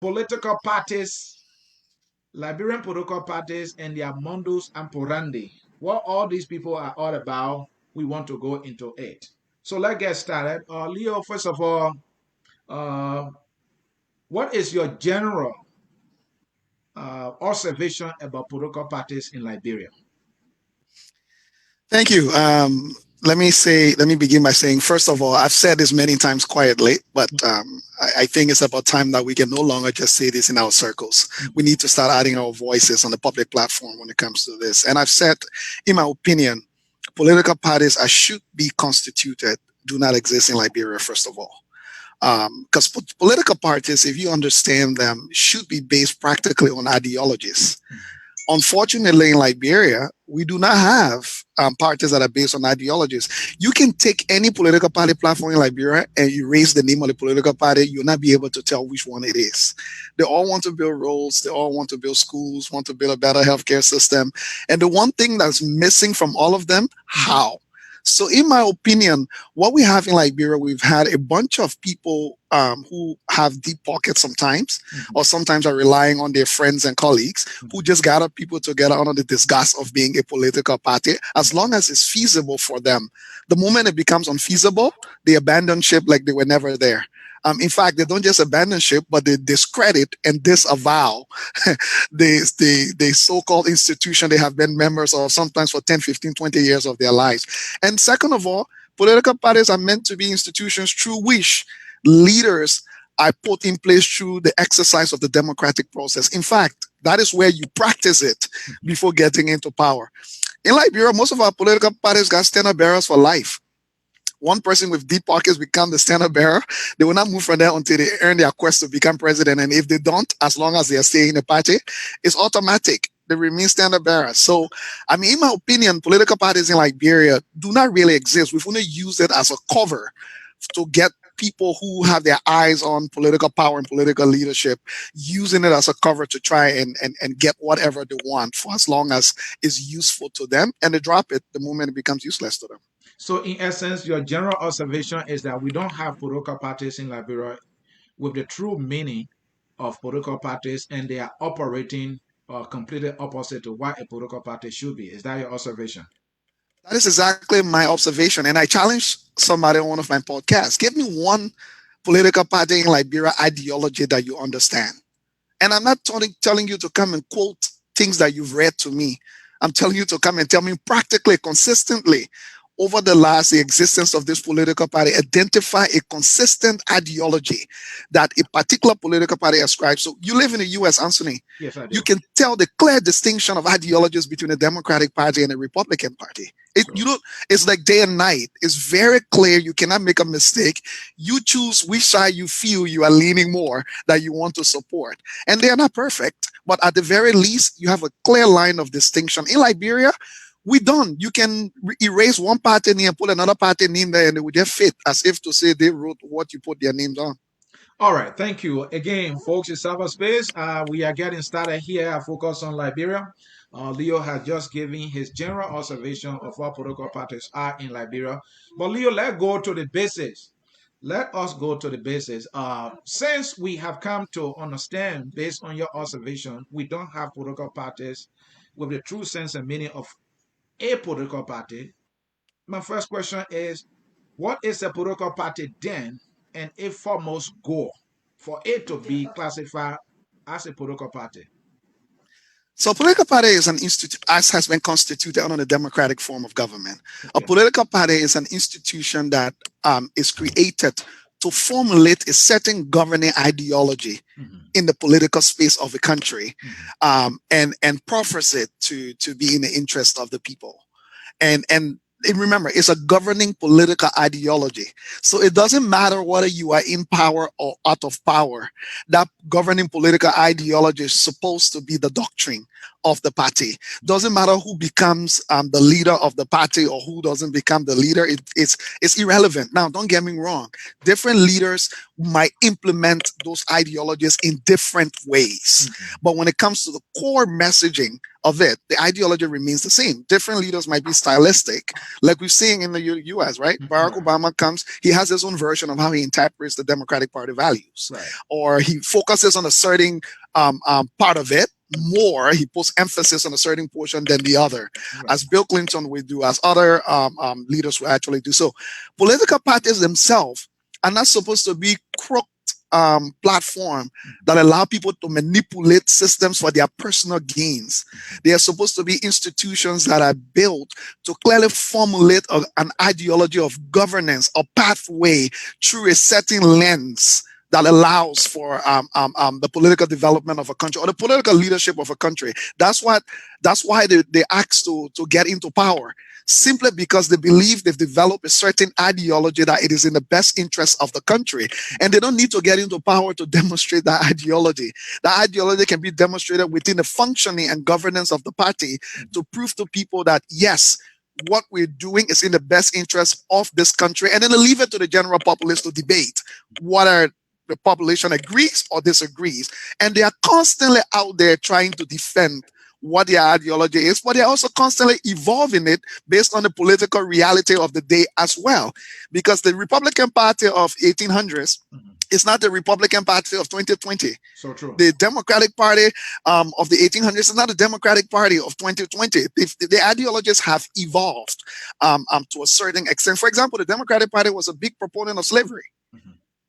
political parties, Liberian political parties, and their modus operandi. What all these people are all about, we want to go into it. So let's get started. Leo, first of all, uh, what is your general observation about political parties in Liberia? Thank you. Let me begin by saying, first of all, I've said this many times quietly, but I think it's about time that we can no longer just say this in our circles. We need to start adding our voices on the public platform when it comes to this. And I've said, in my opinion, political parties as should be constituted do not exist in Liberia, first of all. Because political parties, if you understand them, should be based practically on ideologies. Unfortunately, in Liberia, we do not have parties that are based on ideologies. You can take any political party platform in Liberia and you raise the name of the political party, you'll not be able to tell which one it is. They all want to build roads, they all want to build schools, want to build a better healthcare system. And the one thing that's missing from all of them, how? So, in my opinion, what we have in Liberia, we've had a bunch of people who have deep pockets sometimes, or sometimes are relying on their friends and colleagues who just gather people together under the disguise of being a political party, as long as it's feasible for them. The moment it becomes unfeasible, they abandon ship like they were never there. In fact, they don't just abandon ship, but they discredit and disavow the so-called institution they have been members of sometimes for 10, 15, 20 years of their lives. And second of all, political parties are meant to be institutions through which leaders are put in place through the exercise of the democratic process. In fact, that is where you practice it before getting into power. In Liberia, most of our political parties got standard bearers for life. One person with deep pockets become the standard bearer. They will not move from there until they earn their quest to become president. And if they don't, as long as they are staying in the party, it's automatic. They remain standard bearers. So, I mean, in my opinion, political parties in Liberia do not really exist. We've only used it as a cover to get people who have their eyes on political power and political leadership, using it as a cover to try and get whatever they want for as long as it's useful to them. And they drop it the moment it becomes useless to them. So, in essence, your general observation is that we don't have political parties in Liberia with the true meaning of political parties, and they are operating completely opposite to what a political party should be. Is that your observation? That is exactly my observation. And I challenge somebody on one of my podcasts. Give me one political party in Liberia ideology that you understand. And I'm not telling you to come and quote things that you've read to me. I'm telling you to come and tell me practically, consistently, over the existence of this political party, identify a consistent ideology that a particular political party ascribes. So you live in the US, Anthony. Yes, I You do. can tell the clear distinction of ideologies between the Democratic Party and the Republican Party. You So, don't, it's like day and night. It's very clear. You cannot make a mistake. You choose which side you feel you are leaning more that you want to support. And they are not perfect, but at the very least, you have a clear line of distinction. In Liberia, we don't. You can erase one party name and put another party name there, and it would just fit as if to say they wrote what you put their names on. all right, thank you again, folks. In cyberspace, we are getting started here. I focus on Liberia. Leo has just given his general observation of what political parties are in Liberia. But Leo, let's go to the basics. Let us go to the basics. Since we have come to understand, based on your observation, we don't have political parties with the true sense and meaning of a political party. My first question is, what is a political party then, and a foremost goal for it to be classified as a political party? So, a political party is an institute, as has been constituted under the democratic form of government. A Okay. political party is an institution that is created to formulate a certain governing ideology Mhm, in the political space of a country, mhm. and profess it to be in the interest of the people. And remember, it's a governing political ideology. So it doesn't matter whether you are in power or out of power. That governing political ideology is supposed to be the doctrine of the party. Doesn't matter who becomes the leader of the party or who doesn't become the leader. It's irrelevant. Now, don't get me wrong. Different leaders might implement those ideologies in different ways. But when it comes to the core messaging of it, the ideology remains the same. Different leaders might be stylistic, like we've seen in the US, right? Barack Obama comes, he has his own version of how he interprets the Democratic Party values, Right. or he focuses on a certain part of it more. He puts emphasis on a certain portion than the other, Right. as Bill Clinton would do, as other leaders will actually do. So, political parties themselves are not supposed to be crooked platform that allow people to manipulate systems for their personal gains. They are supposed to be institutions that are built to clearly formulate an ideology of governance, a pathway through a certain lens that allows for the political development of a country or the political leadership of a country. That's why they ask to get into power, simply because they believe they've developed a certain ideology that it is in the best interest of the country. And they don't need to get into power to demonstrate that ideology. That ideology can be demonstrated within the functioning and governance of the party to prove to people that, yes, what we're doing is in the best interest of this country. And then leave it to the general populace to debate whether the population agrees or disagrees. And they are constantly out there trying to defend what their ideology is, but they're also constantly evolving it based on the political reality of the day as well. Because the Republican Party of 1800s is not the Republican Party of 2020. So true. The Democratic Party of the 1800s is not the Democratic Party of 2020. The ideologies have evolved to a certain extent. For example, the Democratic Party was a big proponent of slavery.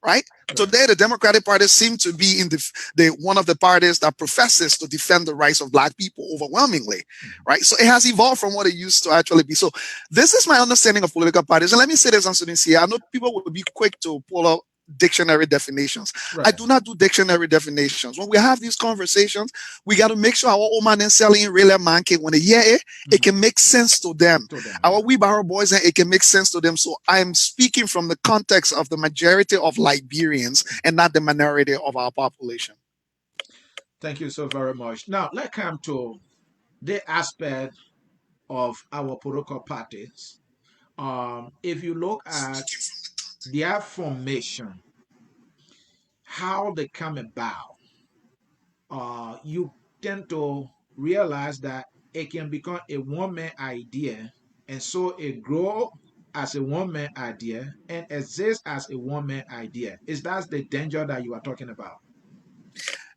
Right? Today, the Democratic Party seems to be in the one of the parties that professes to defend the rights of Black people overwhelmingly, right? So it has evolved from what it used to actually be. So this is my understanding of political parties. And let me say this, students here. I know people will be quick to pull out dictionary definitions. Right. I do not do dictionary definitions. When we have these conversations, we got to make sure our woman and selling really monkey when they hear it, it can make sense to them. Our wheelbarrow boys, and it can make sense to them. So I'm speaking from the context of the majority of Liberians and not the minority of our population. Thank you so very much. Now let's come to the aspect of our political parties. If you look at their formation, how they come about, you tend to realize that it can become a one-man idea, and so it grow as a one-man idea and exist as a one-man idea. Is that the danger that you are talking about?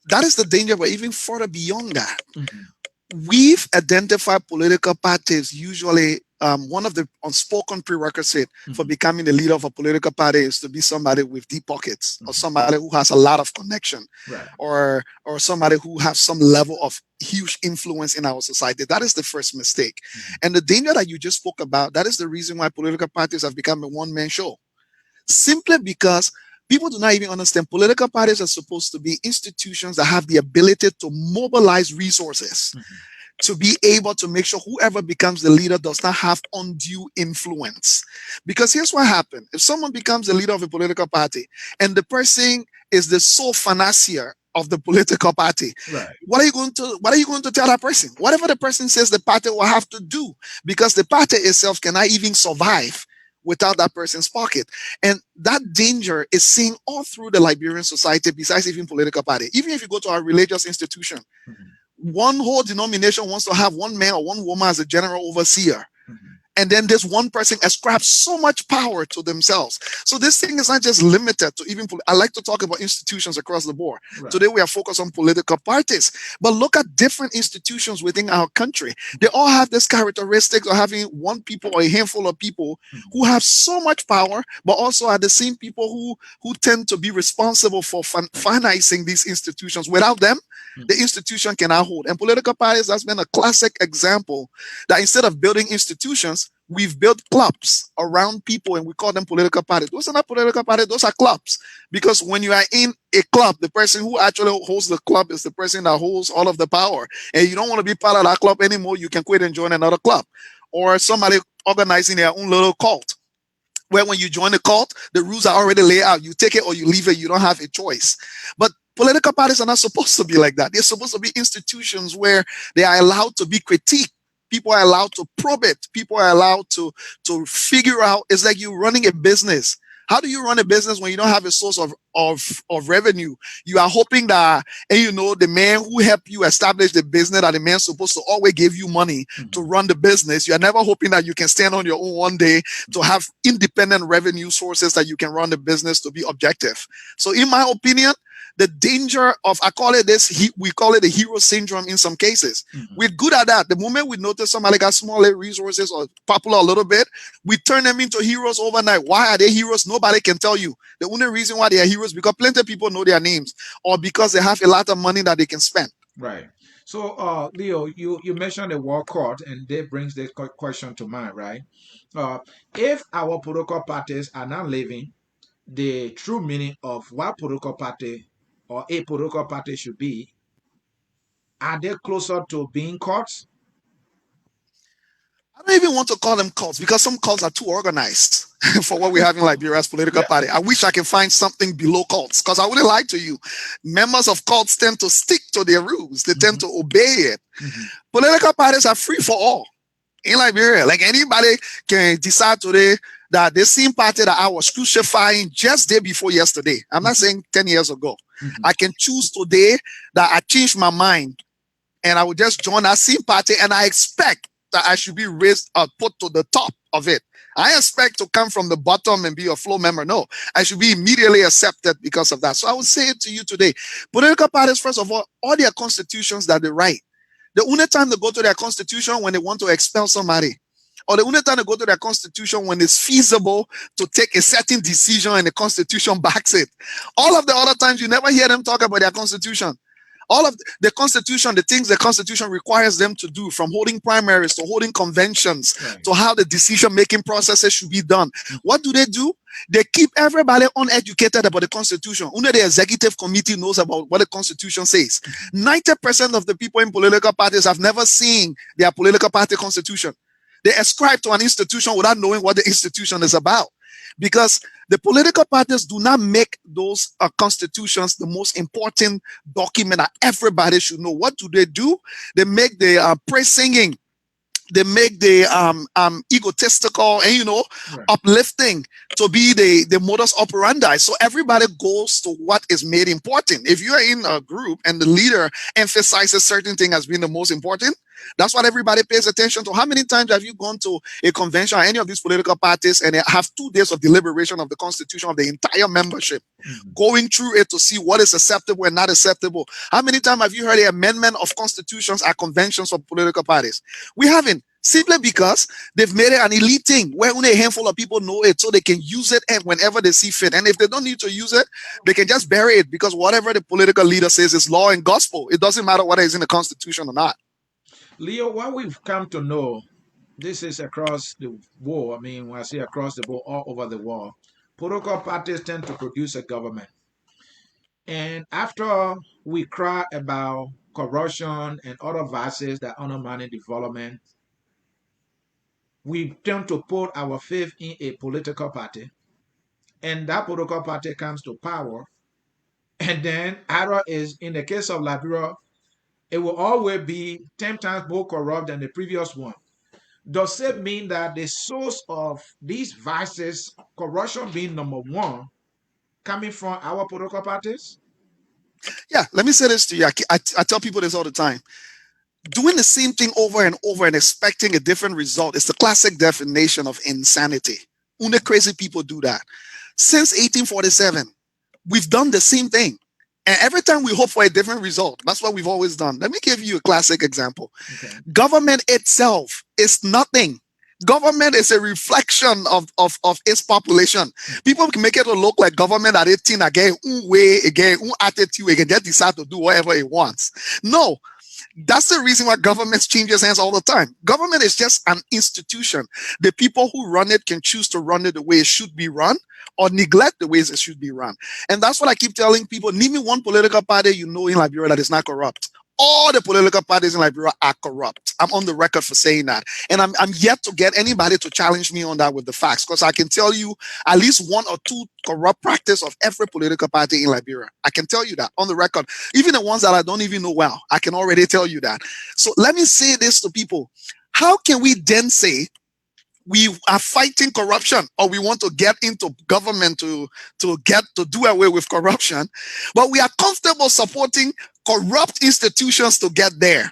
That is the danger, but even further beyond that, we've identified political parties usually. One of the unspoken prerequisites for becoming the leader of a political party is to be somebody with deep pockets, or somebody who has a lot of connection, Right. or somebody who has some level of huge influence in our society. That is the first mistake. And the danger that you just spoke about, that is the reason why political parties have become a one-man show. Simply because people do not even understand political parties are supposed to be institutions that have the ability to mobilize resources to be able to make sure whoever becomes the leader does not have undue influence. Because here's what happens. If someone becomes the leader of a political party and the person is the sole financier of the political party, Right. what are you going to tell that person? Whatever the person says, the party will have to do, because the party itself cannot even survive without that person's pocket. And that danger is seen all through the Liberian society, besides even political party. Even if you go to our religious institution, one whole denomination wants to have one man or one woman as a general overseer. And then this one person ascribes so much power to themselves. So this thing is not just limited to even, I like to talk about institutions across the board. Right. Today we are focused on political parties, but look at different institutions within our country. They all have this characteristics of having one people or a handful of people who have so much power, but also are the same people who tend to be responsible for financing these institutions. Without them, the institution cannot hold. And political parties has been a classic example that instead of building institutions, we've built clubs around people and we call them political parties. Those are not political parties, those are clubs. Because when you are in a club, the person who actually holds the club is the person that holds all of the power. And you don't want to be part of that club anymore, you can quit and join another club. Or somebody organizing their own little cult, where when you join the cult, the rules are already laid out. You take it or you leave it. You don't have a choice. But Political parties are not supposed to be like that. They're supposed to be institutions where they are allowed to be critiqued. People are allowed to probe it. People are allowed to figure out. It's like you running a business. How do you run a business when you don't have a source of revenue? You are hoping that, and you know, the man who helped you establish the business, that the man's supposed to always give you money to run the business. You are never hoping that you can stand on your own one day to have independent revenue sources that you can run the business to be objective. So in my opinion, the danger of, I call it this, we call it the hero syndrome in some cases. We're good at that. The moment we notice somebody got small resources or popular a little bit, we turn them into heroes overnight. Why are they heroes? Nobody can tell you. The only reason why they are heroes because plenty of people know their names, or because they have a lot of money that they can spend. Right. So, Leo, you mentioned the war court, and that brings the question to mind, right? Uh, if our political parties are not living the true meaning of what political party or a political party should be, are they closer to being courts? I don't even want to call them cults because some cults are too organized for what we have in Liberia's political Yeah. party. I wish I can find something below cults because I wouldn't lie to you. Members of cults tend to stick to their rules, they tend to obey it. Political parties are free for all in Liberia. Like anybody can decide today that the same party that I was crucifying just day before yesterday, I'm not saying 10 years ago, I can choose today that I changed my mind and I will just join that same party, and I expect that I should be raised or put to the top of it. I expect to come from the bottom and be a floor member. No, I should be immediately accepted because of that. So I would say it to you today. Political parties, first of all their constitutions that they write. The only time they go to their constitution when they want to expel somebody. Or the only time they go to their constitution when it's feasible to take a certain decision and the constitution backs it. All of the other times you never hear them talk about their constitution. All of the constitution, the things the constitution requires them to do, from holding primaries to holding conventions, Right. to how the decision-making processes should be done. What do? They keep everybody uneducated about the constitution. Only the executive committee knows about what the constitution says. 90% of the people in political parties have never seen their political party constitution. They ascribe to an institution without knowing what the institution is about. Because the political parties do not make those constitutions the most important document that everybody should know. What do? They make the praise singing, they make the egotistical and Right. uplifting to be the modus operandi. So everybody goes to what is made important. If you are in a group and the leader emphasizes certain thing as being the most important, that's what everybody pays attention to. How many times have you gone to a convention or any of these political parties and they have 2 days of deliberation of the constitution of the entire membership, going through it to see what is acceptable and not acceptable? How many times have you heard the amendment of constitutions at conventions for political parties? We haven't. Simply because they've made it an elite thing where only a handful of people know it so they can use it and whenever they see fit. And if they don't need to use it, they can just bury it because whatever the political leader says is law and gospel. It doesn't matter whether it's in the constitution or not. Leo, what we've come to know, this is across the world. I mean, when I say across the world, all over the world, political parties tend to produce a government. And after we cry about corruption and other vices that undermine development, we tend to put our faith in a political party. And that political party comes to power. And then either is, in the case of Liberia, it will always be 10 times more corrupt than the previous one. Does it mean that the source of these vices, corruption being number one, coming from our political parties? Yeah, let me say this to you. I tell people this all the time. Doing the same thing over and over and expecting a different result is the classic definition of insanity. Only crazy people do that. Since 1847, we've done the same thing. And every time we hope for a different result, that's what we've always done. Let me give you a classic example. Okay. Government itself is nothing. Government is a reflection of its population. People can make it look like government at 18 again, way again, attitude again, just decide to do whatever it wants. No, that's the reason why governments changes hands all the time. Government is just an institution. The people who run it can choose to run it the way it should be run or neglect the ways it should be run. And that's what I keep telling people. Name me one political party you know in Liberia that is not corrupt. All the political parties in Liberia are corrupt. I'm on the record for saying that. And I'm yet to get anybody to challenge me on that with the facts, because I can tell you at least one or two corrupt practice of every political party in Liberia. I can tell you that on the record. Even the ones that I don't even know well, I can already tell you that. So let me say this to people. How can we then say we are fighting corruption, or we want to get into government to do away with corruption, but we are comfortable supporting corrupt institutions to get there?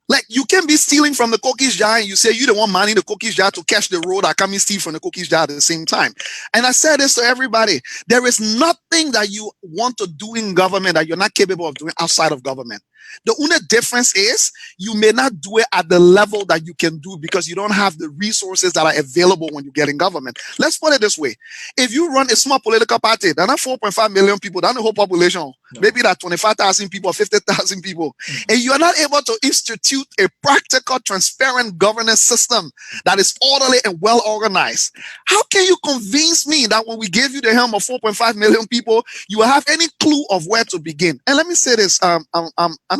Like, you can be stealing from the cookies jar and you say you don't want money in the cookies jar to catch the road that come and steal from the cookies jar at the same time. And I said this to everybody. There is nothing that you want to do in government that you're not capable of doing outside of government. The only difference is you may not do it at the level that you can do because you don't have the resources that are available when you get in government. Let's put it this way. If you run a small political party, they're not 4.5 million people, that's the whole population. No. Maybe that 25,000 people, 50,000 people. And you are not able to institute a practical, transparent governance system that is orderly and well organized. How can you convince me that when we gave you the helm of 4.5 million people, you will have any clue of where to begin? And let me say this,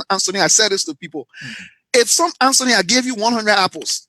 Anthony, I said this to people. If Anthony, I gave you 100 apples.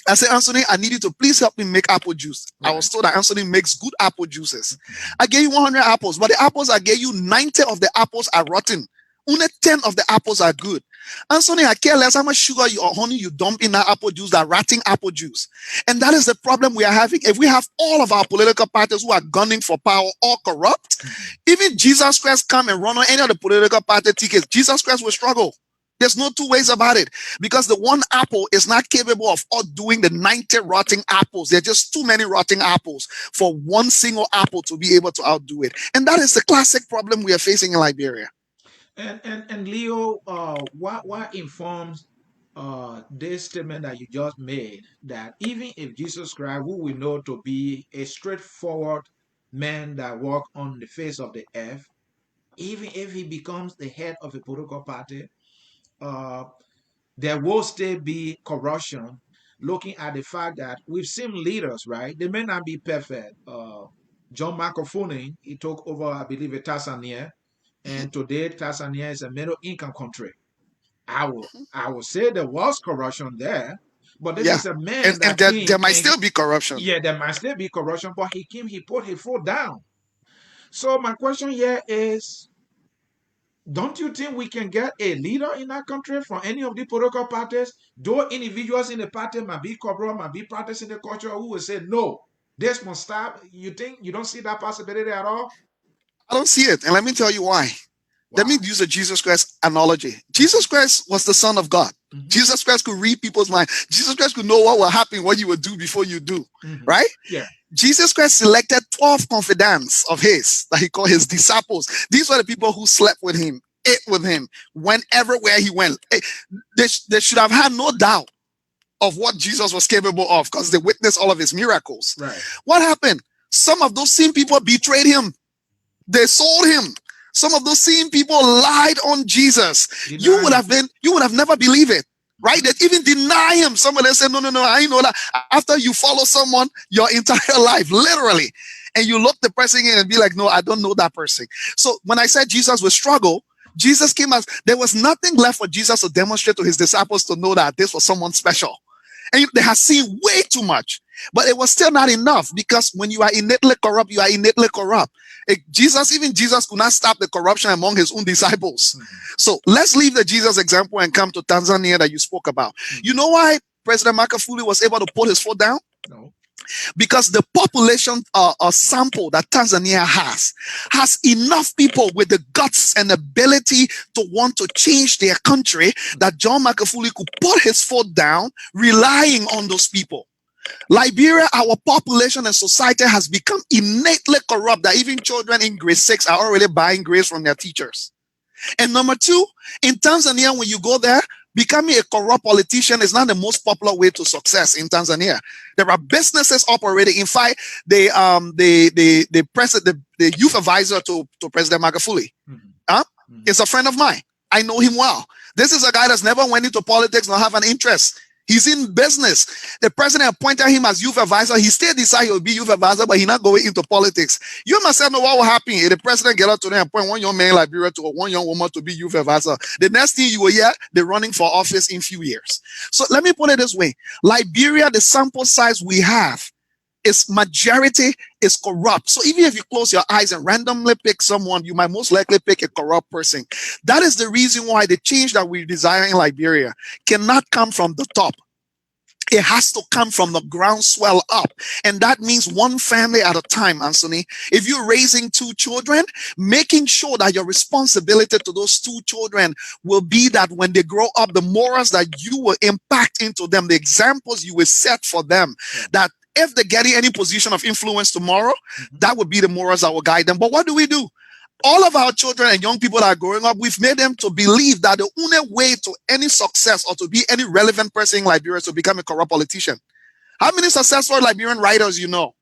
I said, Anthony, I need you to please help me make apple juice. Right. I was told that Anthony makes good apple juices. I gave you 100 apples, but the apples I gave you, 90 of the apples are rotten. Only 10 of the apples are good. Anthony, I care less how much sugar or honey you dump in that apple juice, that rotting apple juice. And that is the problem we are having. If we have all of our political parties who are gunning for power all corrupt, even Jesus Christ come and run on any of the political party tickets, Jesus Christ will struggle. There's no two ways about it, because the one apple is not capable of outdoing the 90 rotting apples. There are just too many rotting apples for one single apple to be able to outdo it. And that is the classic problem we are facing in Liberia. And Leo, what informs this statement that you just made, that even if Jesus Christ, who we know to be a straightforward man that walk on the face of the earth, even if he becomes the head of a political party, there will still be corruption, looking at the fact that we've seen leaders, right? They may not be perfect. John McAfee, he took over, I believe, Tanzania, and today Tanzania is a middle income country. I will say there was corruption there, but this is a man and there might still be corruption. Yeah, there might still be corruption, but he put his foot down. So my question here is, don't you think we can get a leader in that country from any of the political parties? Though individuals in the party might be corrupt, might be practicing the culture, who will say, no, this must stop. You don't see that possibility at all? I don't see it. And let me tell you why. Let me use a Jesus Christ analogy. Jesus Christ was the Son of God. Mm-hmm. Jesus Christ could read people's mind. Jesus Christ could know what will happen, what you will do before you do. Mm-hmm. Right? Yeah. Jesus Christ selected 12 confidants of his that he called his disciples. These were the people who slept with him, ate with him, went everywhere he went. They should have had no doubt of what Jesus was capable of, because they witnessed all of his miracles. Right. What happened? Some of those same people betrayed him. They sold him. Some of those same people lied on Jesus. You would have never believed it. Right? They even deny him. Some of them say, no, I know that. After you follow someone your entire life, literally, and you look the person in and be like, no, I don't know that person. So when I said Jesus would struggle, Jesus came as, there was nothing left for Jesus to demonstrate to his disciples to know that this was someone special. And they had seen way too much. But it was still not enough, because when you are innately corrupt, you are innately corrupt. Even Jesus could not stop the corruption among his own disciples. Mm-hmm. So let's leave the Jesus example and come to Tanzania that you spoke about. Mm-hmm. You know why President Magufuli was able to put his foot down? No. Because the population sample that Tanzania has enough people with the guts and ability to want to change their country, that John Magufuli could put his foot down, relying on those people. Liberia, our population and society has become innately corrupt, that even children in grade 6 are already buying grades from their teachers. And number two, in Tanzania, when you go there, becoming a corrupt politician is not the most popular way to success in Tanzania. There are businesses operating. In fact, the youth advisor to President Magufuli is a friend of mine. I know him well. This is a guy that's never went into politics, nor have an interest. He's in business. The president appointed him as youth advisor. He still decided he'll be youth advisor, but he's not going into politics. You must know what will happen if the president get out today and appoint one young man in Liberia to one young woman to be youth advisor. The next thing you will hear, they're running for office in few years. So let me put it this way. Liberia, the sample size we have, its majority is corrupt. So even if you close your eyes and randomly pick someone, you might most likely pick a corrupt person. That is the reason why the change that we desire in Liberia cannot come from the top. It has to come from the groundswell up. And that means one family at a time, Anthony. If you're raising 2 children, making sure that your responsibility to those 2 children will be that when they grow up, the morals that you will impact into them, the examples you will set for them, that if they're getting any position of influence tomorrow, that would be the morals that will guide them. But what do? All of our children and young people that are growing up, we've made them to believe that the only way to any success or to be any relevant person in Liberia is to become a corrupt politician. How many successful Liberian writers you know?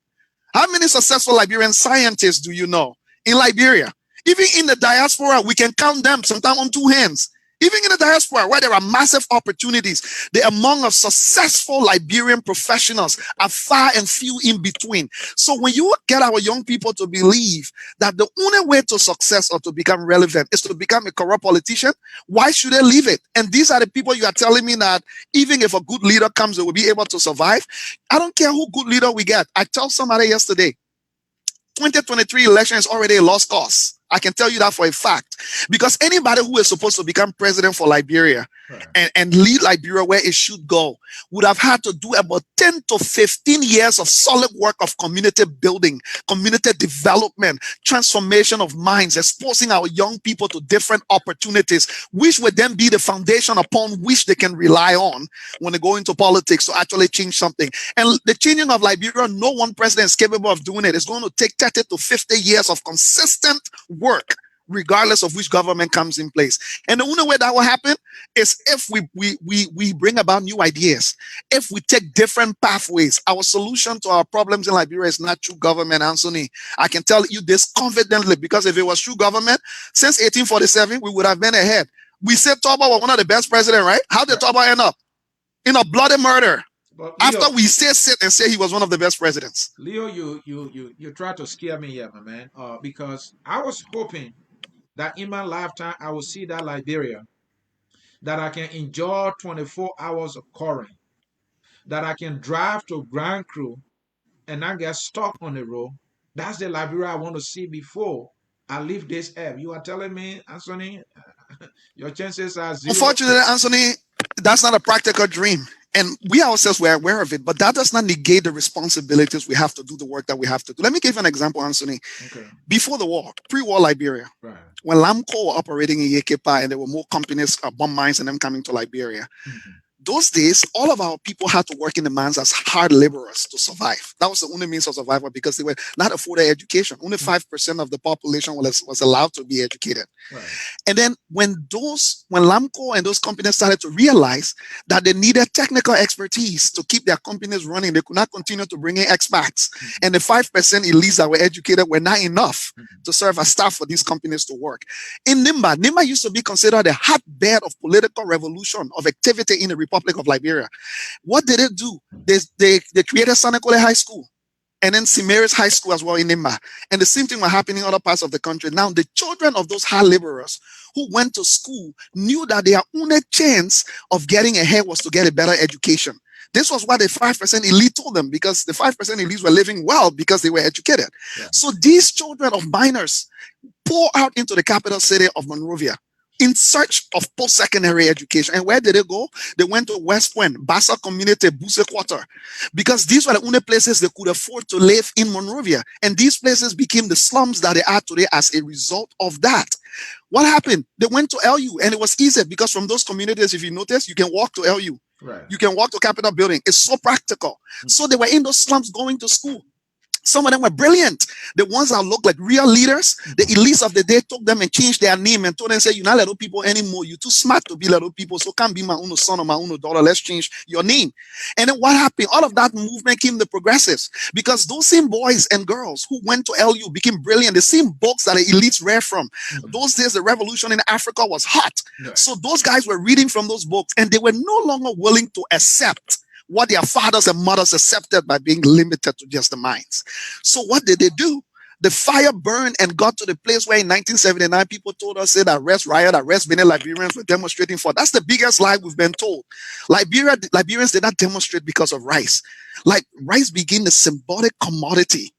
How many successful Liberian scientists do you know in Liberia? Even in the diaspora, we can count them sometimes on 2 hands. Even in the diaspora, where there are massive opportunities, the among of successful Liberian professionals are far and few in between. So when you get our young people to believe that the only way to success or to become relevant is to become a corrupt politician, why should they leave it? And these are the people you are telling me that even if a good leader comes, they will be able to survive. I don't care who good leader we get. I told somebody yesterday, 2023 election is already a lost cause. I can tell you that for a fact. Because anybody who is supposed to become president for Liberia and lead Liberia where it should go would have had to do about 10 to 15 years of solid work of community building, community development, transformation of minds, exposing our young people to different opportunities, which would then be the foundation upon which they can rely on when they go into politics to actually change something. And the changing of Liberia, no one president is capable of doing it. It's going to take 30 to 50 years of consistent work, regardless of which government comes in place. And the only way that will happen is if we bring about new ideas, if we take different pathways. Our solution to our problems in Liberia is not true government, Anthony. I can tell you this confidently, because if it was true government, since 1847, we would have been ahead. We said Toba was one of the best presidents, right? How did Toba end up? In a bloody murder. Leo, after we sit and say he was one of the best presidents. Leo, you try to scare me here, my man, because I was hoping that in my lifetime I will see that Liberia, that I can enjoy 24 hours of current, that I can drive to Grand Crew and not get stuck on the road. That's the Liberia I want to see before I leave this earth. You are telling me, Anthony, your chances are 0. Unfortunately, Anthony, that's not a practical dream. And we ourselves were aware of it, but that does not negate the responsibilities we have to do, the work that we have to do. Let me give you an example, Anthony. Okay. Before the war, pre-war Liberia, when LAMCO were operating in Yekepa and there were more companies, bomb mines and them coming to Liberia, those days, all of our people had to work in the mines as hard laborers to survive. That was the only means of survival, because they were not afforded education. Only 5% of the population was allowed to be educated. Right. And then when LAMCO and those companies started to realize that they needed technical expertise to keep their companies running, they could not continue to bring in expats. And the 5% elites that were educated were not enough to serve as staff for these companies to work. In Nimba used to be considered a hotbed of political revolution, of activity in the Republic of Liberia. What did it do? They created Sanekole High School and then Simeris High School as well in Nimba. And the same thing was happening in other parts of the country. Now, the children of those hard laborers who went to school knew that their only chance of getting ahead was to get a better education. This was what the 5% elite told them, because the 5% elites were living well because they were educated. Yeah. So these children of miners pour out into the capital city of Monrovia in search of post-secondary education. And where did they go? They went to West Point, Bassa Community, Buse Quarter, because these were the only places they could afford to live in Monrovia. And these places became the slums that they are today as a result of that. What happened? They went to LU, and it was easy because from those communities, if you notice, you can walk to LU. Right. You can walk to Capitol Building. It's so practical. So they were in those slums going to school. Some of them were brilliant. The ones that looked like real leaders, the elites of the day took them and changed their name and told them, say, you're not little people anymore. You're too smart to be little people. So can't be my own son or my own daughter. Let's change your name. And then what happened? All of that movement came the progressives, because those same boys and girls who went to LU became brilliant. The same books that the elites read from. Those days, the revolution in Africa was hot. Yeah. So those guys were reading from those books, and they were no longer willing to accept what their fathers and mothers accepted by being limited to just the minds. So what did they do? The fire burned and got to the place where in 1979 people told us, say, that arrest riot, arrest many Liberians were demonstrating for. That's the biggest lie we've been told. Liberians did not demonstrate because of rice. Like, rice became a symbolic commodity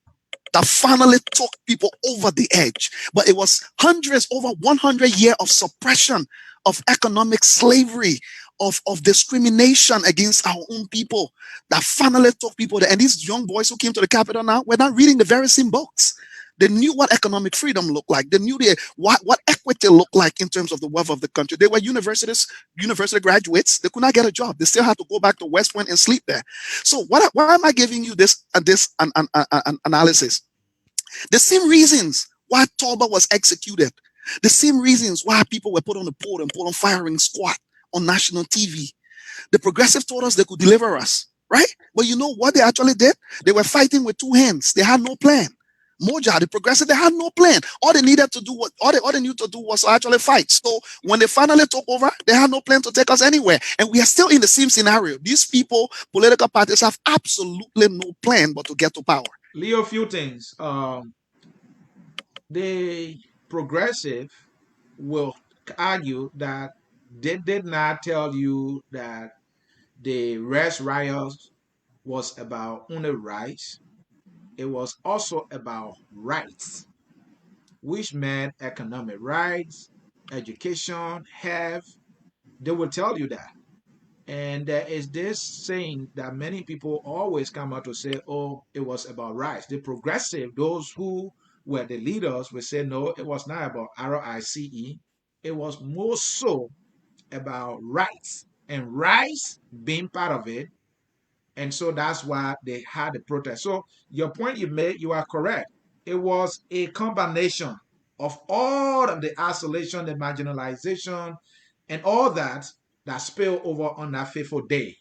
that finally took people over the edge. But it was over 100 years of suppression, of economic slavery, of discrimination against our own people that finally took people there. And these young boys who came to the capital now were not reading the very same books. They knew what economic freedom looked like. They knew what equity looked like in terms of the wealth of the country. They were university graduates. They could not get a job. They still had to go back to West Point and sleep there. So why am I giving you this analysis? The same reasons why Tulba was executed, the same reasons why people were put on the pole and put on firing squad on national TV. The progressive told us they could deliver us, right? But you know what they actually did? They were fighting with two hands. They had no plan. Moja, the progressive, they had no plan. All they needed to do was to actually fight. So when they finally took over, they had no plan to take us anywhere. And we are still in the same scenario. These people, political parties, have absolutely no plan but to get to power. Leo, a few things. The progressive will argue that they did not tell you that the rest riots was about only rights. It was also about rights, which meant economic rights, education, health. They will tell you that. And there is this saying that many people always come out to say, oh, it was about rights. The progressive, those who were the leaders, will say, no, it was not about RICE. It was more so about rights, and rights being part of it. And so that's why they had the protest. So your point you made, you are correct. It was a combination of all of the isolation, the marginalization, and all that spilled over on that fateful day.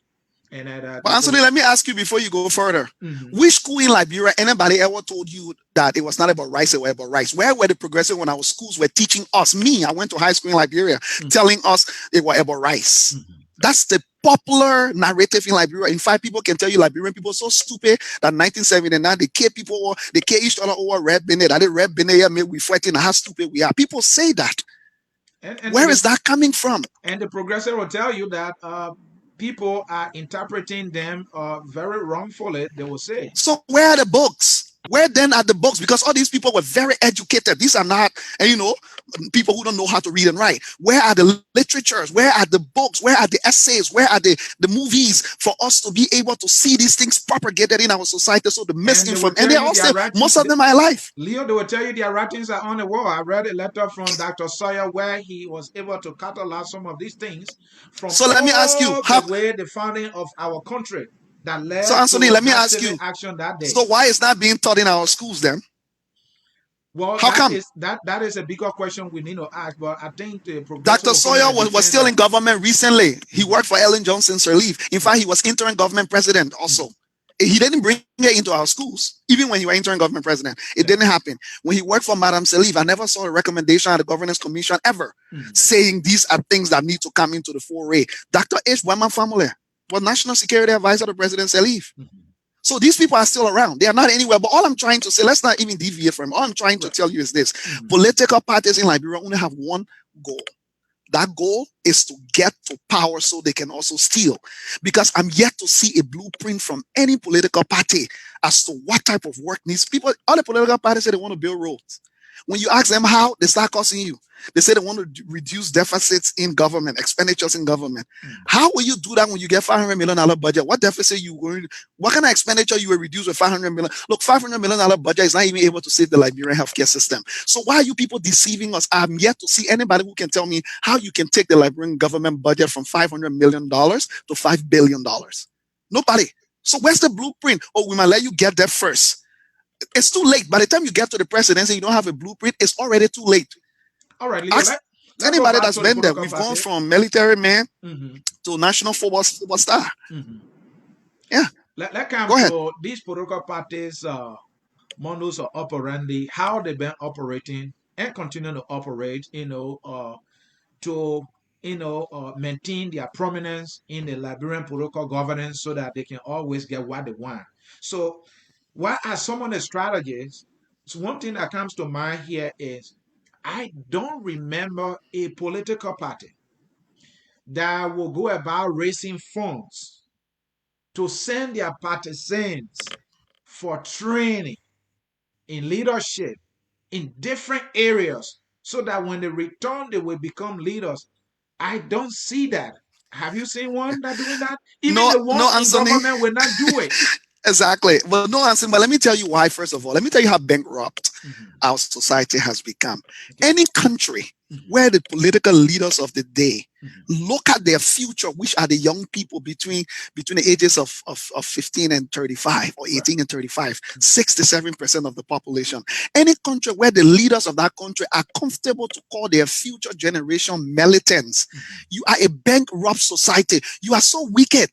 And But Anthony, let me ask you before you go further. Which school in Liberia, anybody ever told you that it was not about rice, it was about rice? Where were the progressive when our schools were teaching us? Me, I went to high school in Liberia, telling us it was about rice. That's the popular narrative in Liberia. In fact, people can tell you Liberian people are so stupid that 1979 they kill people, they kill each other over red benet. That red benet made we fighting how stupid we are. People say that. And where is that coming from? And the progressive will tell you that people are interpreting them very wrongfully, they will say. So where are the books? Where then are the books? Because all these people were very educated. These are not, people who don't know how to read and write. Where are the literatures? Where are the books? Where are the essays? Where are the movies for us to be able to see these things propagated in our society? So the misinformation, and they also, most of them are alive. Leo, they will tell you their writings are on the wall. I read a letter from Dr. Sawyer where he was able to catalog some of these things from so let me ask you, the way the founding of our country. That led so Anthony, to let me ask you, action that day. So why is that being taught in our schools then? Well, how come? That is a bigger question we need to ask. But I think the Dr. Sawyer was still in government recently. He worked for Ellen Johnson Sirleaf. In fact, he was interim government president also. He didn't bring it into our schools, even when he was interim government president. It didn't happen. When he worked for Madam Sirleaf, I never saw a recommendation at the governance commission ever saying these are things that need to come into the foray. Dr. H. Wema Famule was National Security Advisor to President Sirleaf. So these people are still around. They are not anywhere. But all I'm trying to say, let's not even deviate from it. All I'm trying to tell you is this. Political parties in Liberia only have one goal. That goal is to get to power so they can also steal. Because I'm yet to see a blueprint from any political party as to what type of work needs people. All the political parties say they want to build roads. When you ask them how, they start cussing you. They say they want to reduce deficits in government, expenditures in government. How will you do that when you get $500 million budget? What deficit you going? What kind of expenditure you will reduce with $500 million? Look, $500 million budget is not even able to save the Liberian healthcare system. So why are you people deceiving us? I'm yet to see anybody who can tell me how you can take the Liberian government budget from $500 million to $5 billion. Nobody. So where's the blueprint? Oh, we might let you get there first. It's too late. By the time you get to the presidency, you don't have a blueprint. It's already too late. All right, Leo, Ask let's go anybody back that's to the been there. political We've gone party. from military man Mm-hmm. to national football star. Mm-hmm. Yeah, Let's come go ahead. to these political parties, modus operandi, how they've been operating and continue to operate, to maintain their prominence in the Liberian political governance so that they can always get what they want. So, what are some of the strategies? So one thing that comes to mind here is I don't remember a political party that will go about raising funds to send their partisans for training in leadership in different areas so that when they return, they will become leaders. I don't see that. Have you seen one that doing that? Even No, the one no, in Anthony. government will not do it. Exactly. Well, no, Anthony. But let me tell you why. First of all, let me tell you how bankrupt Mm-hmm. our society has become. Okay. Any country Mm-hmm. where the political leaders of the day Mm-hmm. look at their future, which are the young people between the ages of 15 and 35 or Right. 18 and 35, 67% of the population. Any country where the leaders of that country are comfortable to call their future generation militants, Mm-hmm. you are a bankrupt society. You are so wicked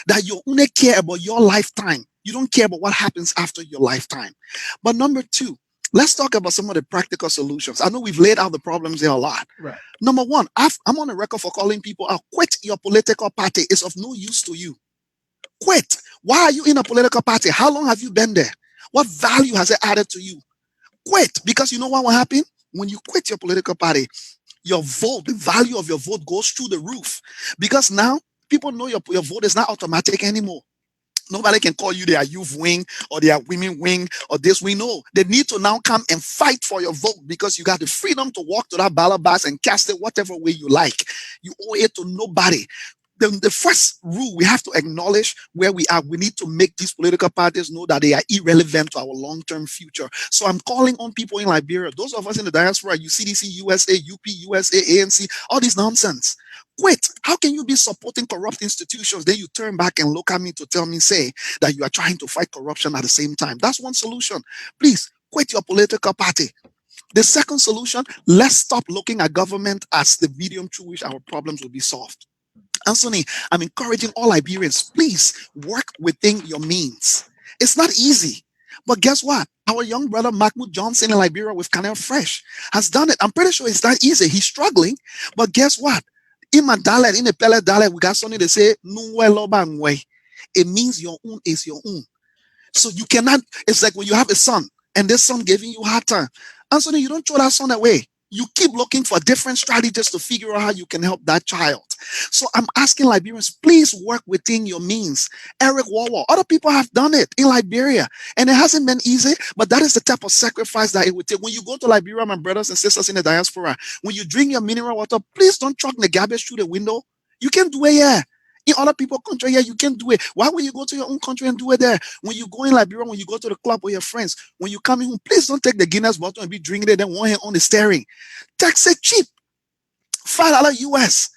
that you only care about your lifetime. You don't care about what happens after your lifetime. But number two, let's talk about some of the practical solutions. I know we've laid out the problems there a lot. Right. Number one, I'm on the record for calling people out. Quit your political party. It's of no use to you. Quit. Why are you in a political party? How long have you been there? What value has it added to you? Quit. Because you know what will happen? When you quit your political party, your vote, the value of your vote goes through the roof. Because now people know your vote is not automatic anymore. Nobody can call you their youth wing or their women wing or this. We know they need to now come and fight for your vote because you got the freedom to walk to that ballot box and cast it whatever way you like. You owe it to nobody. The first rule we have to acknowledge where we are. We need to make these political parties know that they are irrelevant to our long-term future. So I'm calling on people in Liberia, those of us in the diaspora, UCDC, USA, UP, USA, ANC, all this nonsense. Quit. How can you be supporting corrupt institutions? Then you turn back and look at me to tell me, say that you are trying to fight corruption at the same time. That's one solution. Please quit your political party. The second solution, let's stop looking at government as the medium through which our problems will be solved. Anthony, I'm encouraging all Liberians, please work within your means. It's not easy. But guess what? Our young brother Mahmoud Johnson in Liberia with Canal Fresh has done it. I'm pretty sure it's not easy. He's struggling. But guess what? In my dialect, in the Pele dialect, we got something to say, "Nungwe loba ngwe." It means your own is your own. So you cannot, it's like when you have a son and this son giving you a hard time. Anthony, you don't throw that son away. You keep looking for different strategies to figure out how you can help that child. So I'm asking Liberians, please work within your means. Eric Wawa, other people have done it in Liberia, and it hasn't been easy, but that is the type of sacrifice that it would take. When you go to Liberia, my brothers and sisters in the diaspora, when you drink your mineral water, please don't chuck the garbage through the window. You can do it here. In other people's country, yeah, you can do it. Why will you go to your own country and do it there? When you go in Liberia, when you go to the club with your friends, when you come in home, please don't take the Guinness bottle and be drinking it, then one hand on the steering. Tax it cheap. $5 US.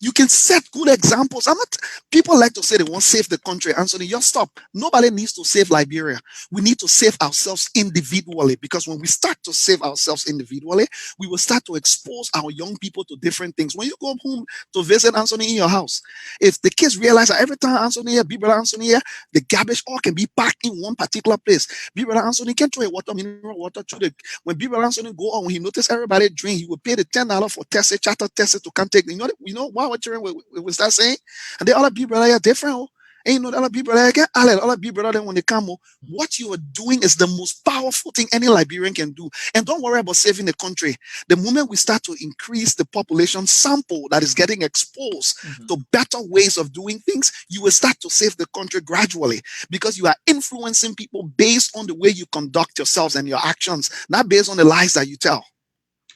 You can set good examples. I'm not. People like to say they want to save the country. Anthony, just stop. Nobody needs to save Liberia. We need to save ourselves individually, because when we start to save ourselves individually, we will start to expose our young people to different things. When you go home to visit Anthony in your house, if the kids realize that every time Anthony here, Big Brother Anthony here, the garbage all can be packed in one particular place. Big Brother Anthony can throw a water, mineral water through the. When Big Brother Anthony go on, when he notice everybody drink, he will pay the $10 for test it, charter test it to come take. You know why what children will start saying, and the other people are different. Oh. And you know the other people are again, other people then when they come, what you are doing is the most powerful thing any Liberian can do. And don't worry about saving the country. The moment we start to increase the population sample that is getting exposed to better ways of doing things, you will start to save the country gradually, because you are influencing people based on the way you conduct yourselves and your actions, not based on the lies that you tell.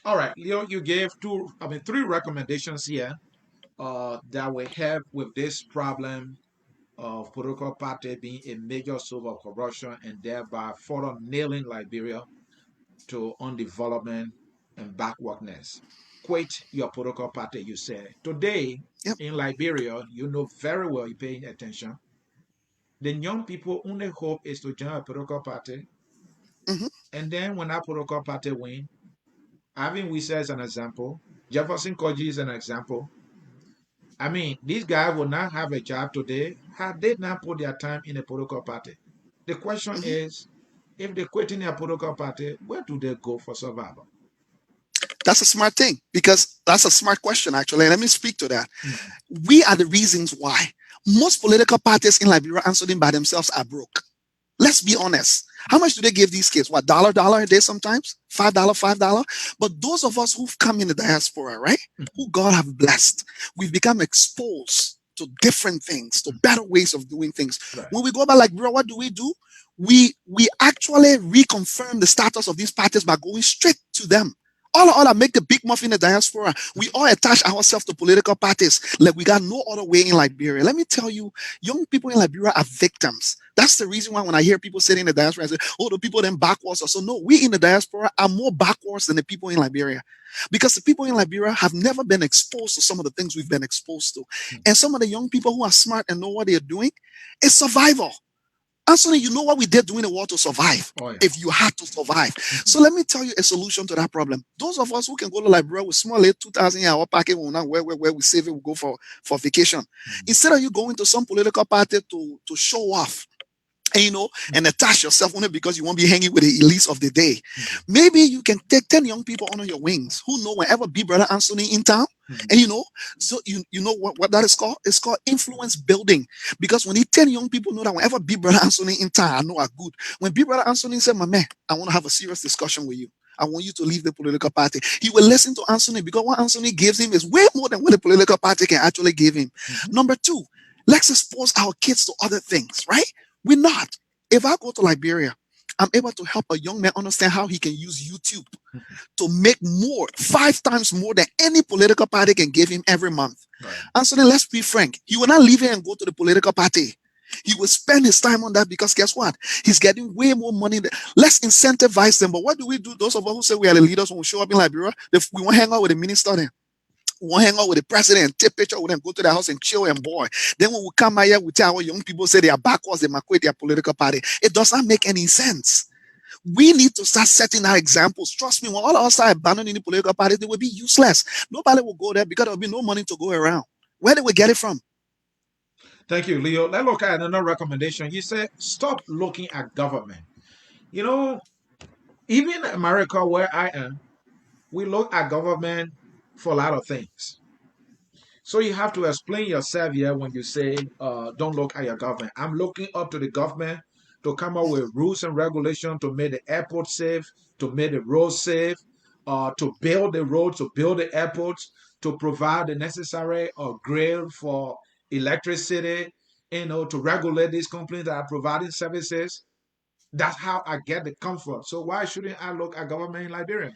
All right, Leo, you gave three recommendations here that will help with this problem of political party being a major source of corruption and thereby further nailing Liberia to undevelopment and backwardness. Quit your political party, you say. Today Yep. in Liberia, you know very well, you're paying attention. The young people only hope is to join a political party Hmm. And then when that political party win, having we say as an example, Jefferson Koji is an example. I mean, these guys will not have a job today had they not put their time in a political party. The question Hmm. is, if they quit in their political party, where do they go for survival? That's a smart thing because that's a smart question, actually. And let me speak to that. Mhm. We are the reasons why most political parties in Liberia answering by themselves are broke. Let's be honest. How much do they give these kids? What, dollar a day sometimes? $5. But those of us who've come in the diaspora, right? Mhm. Who God have blessed, we've become exposed to different things, to Mhm. better ways of doing things. Right. When we go back like, bro, what do? We actually reconfirm the status of these parties by going straight to them. All that make the big muff in the diaspora. We all attach ourselves to political parties like we got no other way in Liberia. Let me tell you, young people in Liberia are victims. That's the reason why when I hear people sitting in the diaspora, I say, oh, the people then backwards or so. No, we in the diaspora are more backwards than the people in Liberia. Because the people in Liberia have never been exposed to some of the things we've been exposed to. Mhm. And some of the young people who are smart and know what they're doing, it's survival. Anthony, you know what we did during the war to survive. Oh yeah. If you had to survive. Mhm. So let me tell you a solution to that problem. Those of us who can go to Liberia with small 2,000 our packet will not where we save it, we go for vacation. Mhm. Instead of you going to some political party to show off, and, and attach yourself only because you won't be hanging with the elites of the day. Mhm. Maybe you can take 10 young people under your wings who know whenever Big Brother Anthony in town. Mhm. And so you know what that is called? It's called influence building. Because when the 10 young people know that whenever Big Brother Anthony in town, I know are good. When Big Brother Anthony said, my man, I want to have a serious discussion with you. I want you to leave the political party. He will listen to Anthony because what Anthony gives him is way more than what the political party can actually give him. Mhm. Number two, let's expose our kids to other things, right? We're not. If I go to Liberia, I'm able to help a young man understand how he can use YouTube Mhm. to make more, 5 times more than any political party can give him every month. Right. And so then let's be frank. He will not leave here and go to the political party. He will spend his time on that because guess what? He's getting way more money. Let's incentivize them. But what do we do? Those of us who say we are the leaders when we show up in Liberia, we want to hang out with the minister then. We want to hang out with the president, take picture with them, go to the house and chill and boy. Then when we come out here, we tell our young people say they are backwards, they might quit their political party. It does not make any sense. We need to start setting our examples. Trust me, when all of us start abandoning the political party, they will be useless. Nobody will go there because there will be no money to go around. Where do we get it from? Thank you, Leo. Let's look at another recommendation. You said stop looking at government. You know, even in America where I am, we look at government for a lot of things. So you have to explain yourself here when you say, don't look at your government. I'm looking up to the government to come up with rules and regulations to make the airport safe, to make the roads safe, to build the roads, to build the airports, to provide the necessary grid for electricity, to regulate these companies that are providing services. That's how I get the comfort. So why shouldn't I look at government in Liberia?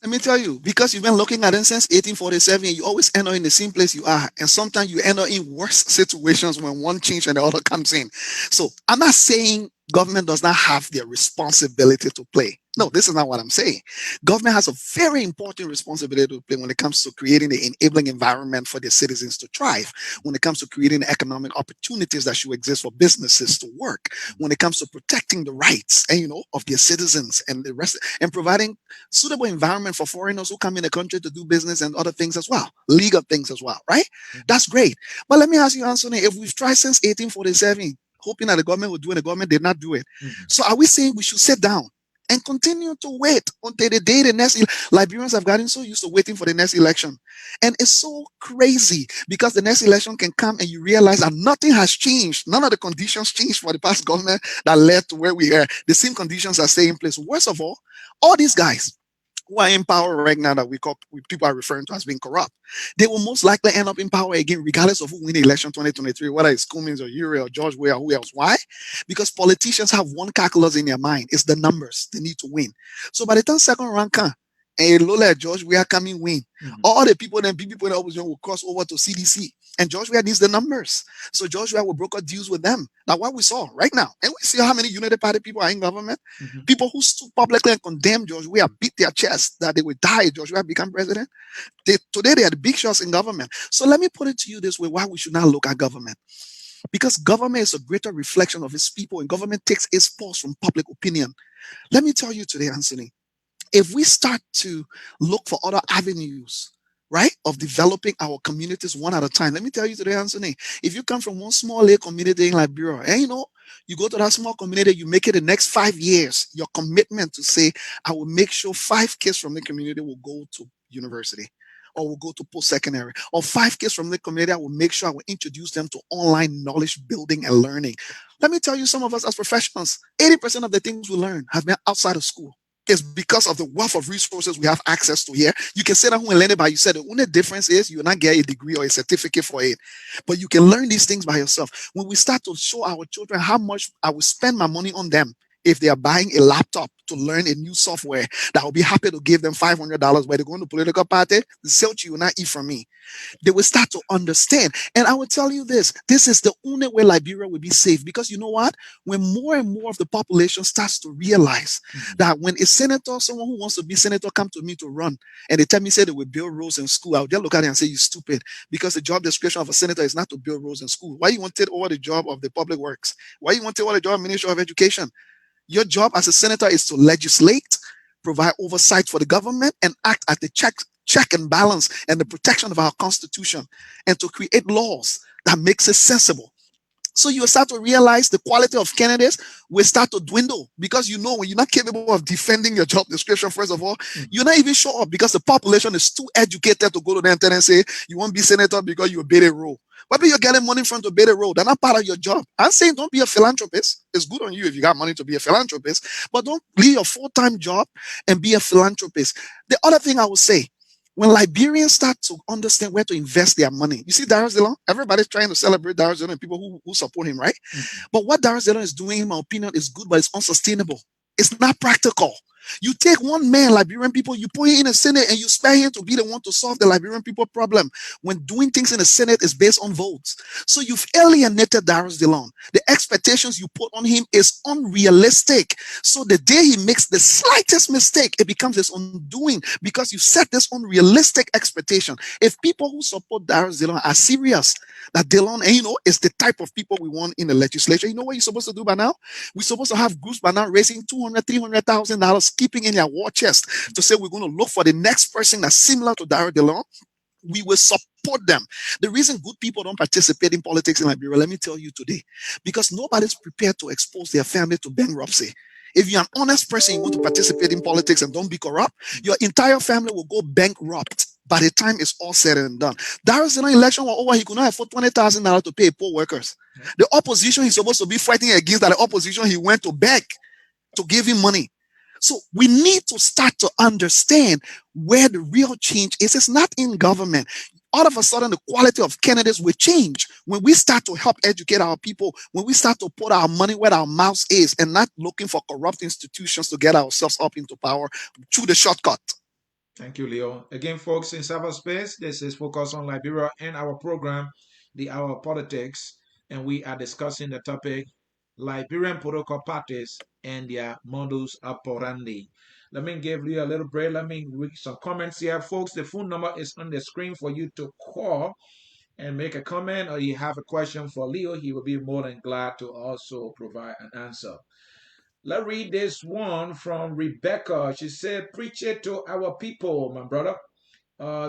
Let me tell you, because you've been looking at it since 1847, you always end up in the same place you are. And sometimes you end up in worse situations when one change and the other comes in. So I'm not saying government does not have their responsibility to play. No, this is not what I'm saying. Government has a very important responsibility to play when it comes to creating the enabling environment for their citizens to thrive, when it comes to creating the economic opportunities that should exist for businesses to work, when it comes to protecting the rights and of their citizens and the rest and providing suitable environment for foreigners who come in the country to do business and other things as well, legal things as well, right? Mhm. That's great. But let me ask you, Anthony, if we've tried since 1847, hoping that the government would do it, the government did not do it. Mhm. So are we saying we should sit down and continue to wait until the day the next Liberians have gotten so used to waiting for the next election? And it's so crazy because the next election can come and you realize that nothing has changed. None of the conditions changed for the past government that led to where we are. The same conditions are staying in place. Worst of all these guys who are in power right now that people are referring to as being corrupt, they will most likely end up in power again, regardless of who win the election 2023, whether it's Cummings or Uri or George Weah or who else. Why? Because politicians have one calculus in their mind. It's the numbers. They need to win. So by the time second round comes, and Lola George Weah coming win, Mhm. all the people then people in the opposition will cross over to CDC. And George Weah needs the numbers. So George Weah will broker deals with them. Now, what we saw right now, and we see how many United Party people are in government. Mhm. People who stood publicly and condemned George Weah beat their chest that they would die if George Weah become president. Today they are the big shots in government. So let me put it to you this way: why we should not look at government. because government is a greater reflection of its people and government takes its pulse from public opinion. Let me tell you today, Anthony, if we start to look for other avenues, right, of developing our communities one at a time, let me tell you today, Anthony, if you come from one small little community in Liberia, and you go to that small community, you make it the next 5 years, your commitment to say, I will make sure 5 kids from the community will go to university or will go to post-secondary, or 5 kids from the community, I will make sure I will introduce them to online knowledge building and learning. Let me tell you, some of us as professionals, 80% of the things we learn have been outside of school. Is because of the wealth of resources we have access to here. You can sit at home and learn it by yourself. The only difference is you will not get a degree or a certificate for it, but you can learn these things by yourself. When we start to show our children how much I will spend my money on them, if they are buying a laptop to learn a new software, that will be happy to give them $500, where they're going to political party, the sales you will not eat from me. They will start to understand. And I will tell you this is the only way Liberia will be safe. Because you know what? When more and more of the population starts to realize that when a senator, someone who wants to be senator, come to me to run, and they tell me, say they will build roads in school, I'll just look at it and say, you stupid. Because the job description of a senator is not to build roads in school. Why you want to take over the job of the public works? Why you want to take over the job of Ministry of Education? Your job as a senator is to legislate, provide oversight for the government, and act at the check and balance and the protection of our constitution, and to create laws that makes it sensible. So you start to realize the quality of candidates will start to dwindle, because when you're not capable of defending your job description, first of all, you're not even sure, because the population is too educated to go to them and say, you won't be senator because you obey the rule. Whether you're getting money from to obey the rule, they're not part of your job. I'm saying don't be a philanthropist. It's good on you if you got money to be a philanthropist, but don't leave your full-time job and be a philanthropist. The other thing I would say, when Liberians start to understand where to invest their money, you see Darius Dillon, everybody's trying to celebrate Darius Dillon and people who support him, right? But what Darius Dillon is doing, in my opinion, is good, but it's unsustainable. It's not practical. You take one man, Liberian people, you put him in the Senate and you spare him to be the one to solve the Liberian people problem, when doing things in the Senate is based on votes. So you've alienated Darius Dillon. The expectations you put on him is unrealistic. So the day he makes the slightest mistake, it becomes his undoing, because you set this unrealistic expectation. If people who support Darius Dillon are serious that Dillon, and is the type of people we want in the legislature, you know what you're supposed to do by now? We're supposed to have groups by now raising $200,000, $300,000, keeping in their war chest, to say we're going to look for the next person that's similar to Darius Dillon. We will support them. The reason good people don't participate in politics in Liberia, let me tell you today, because nobody's prepared to expose their family to bankruptcy. If you're an honest person, you want to participate in politics and don't be corrupt, your entire family will go bankrupt by the time it's all said and done. Darius Dillon election was over, he could not afford $20,000 to pay poor workers. The opposition he's supposed to be fighting against, that the opposition he went to beg to give him money. So we need to start to understand where the real change is. It's not in government. All of a sudden, the quality of candidates will change when we start to help educate our people, when we start to put our money where our mouth is, and not looking for corrupt institutions to get ourselves up into power through the shortcut. Thank you, Leo. Again, folks, in cyberspace, this is Focus on Liberia and our program, The Hour of Politics, and we are discussing the topic Liberian political parties and their modus operandi. Let me give you a little break. Let me read some comments here, folks. The phone number is on the screen for you to call and make a comment, or you have a question for Leo. He will be more than glad to also provide an answer. Let's read this one from Rebecca. She said, preach it to our people, my brother.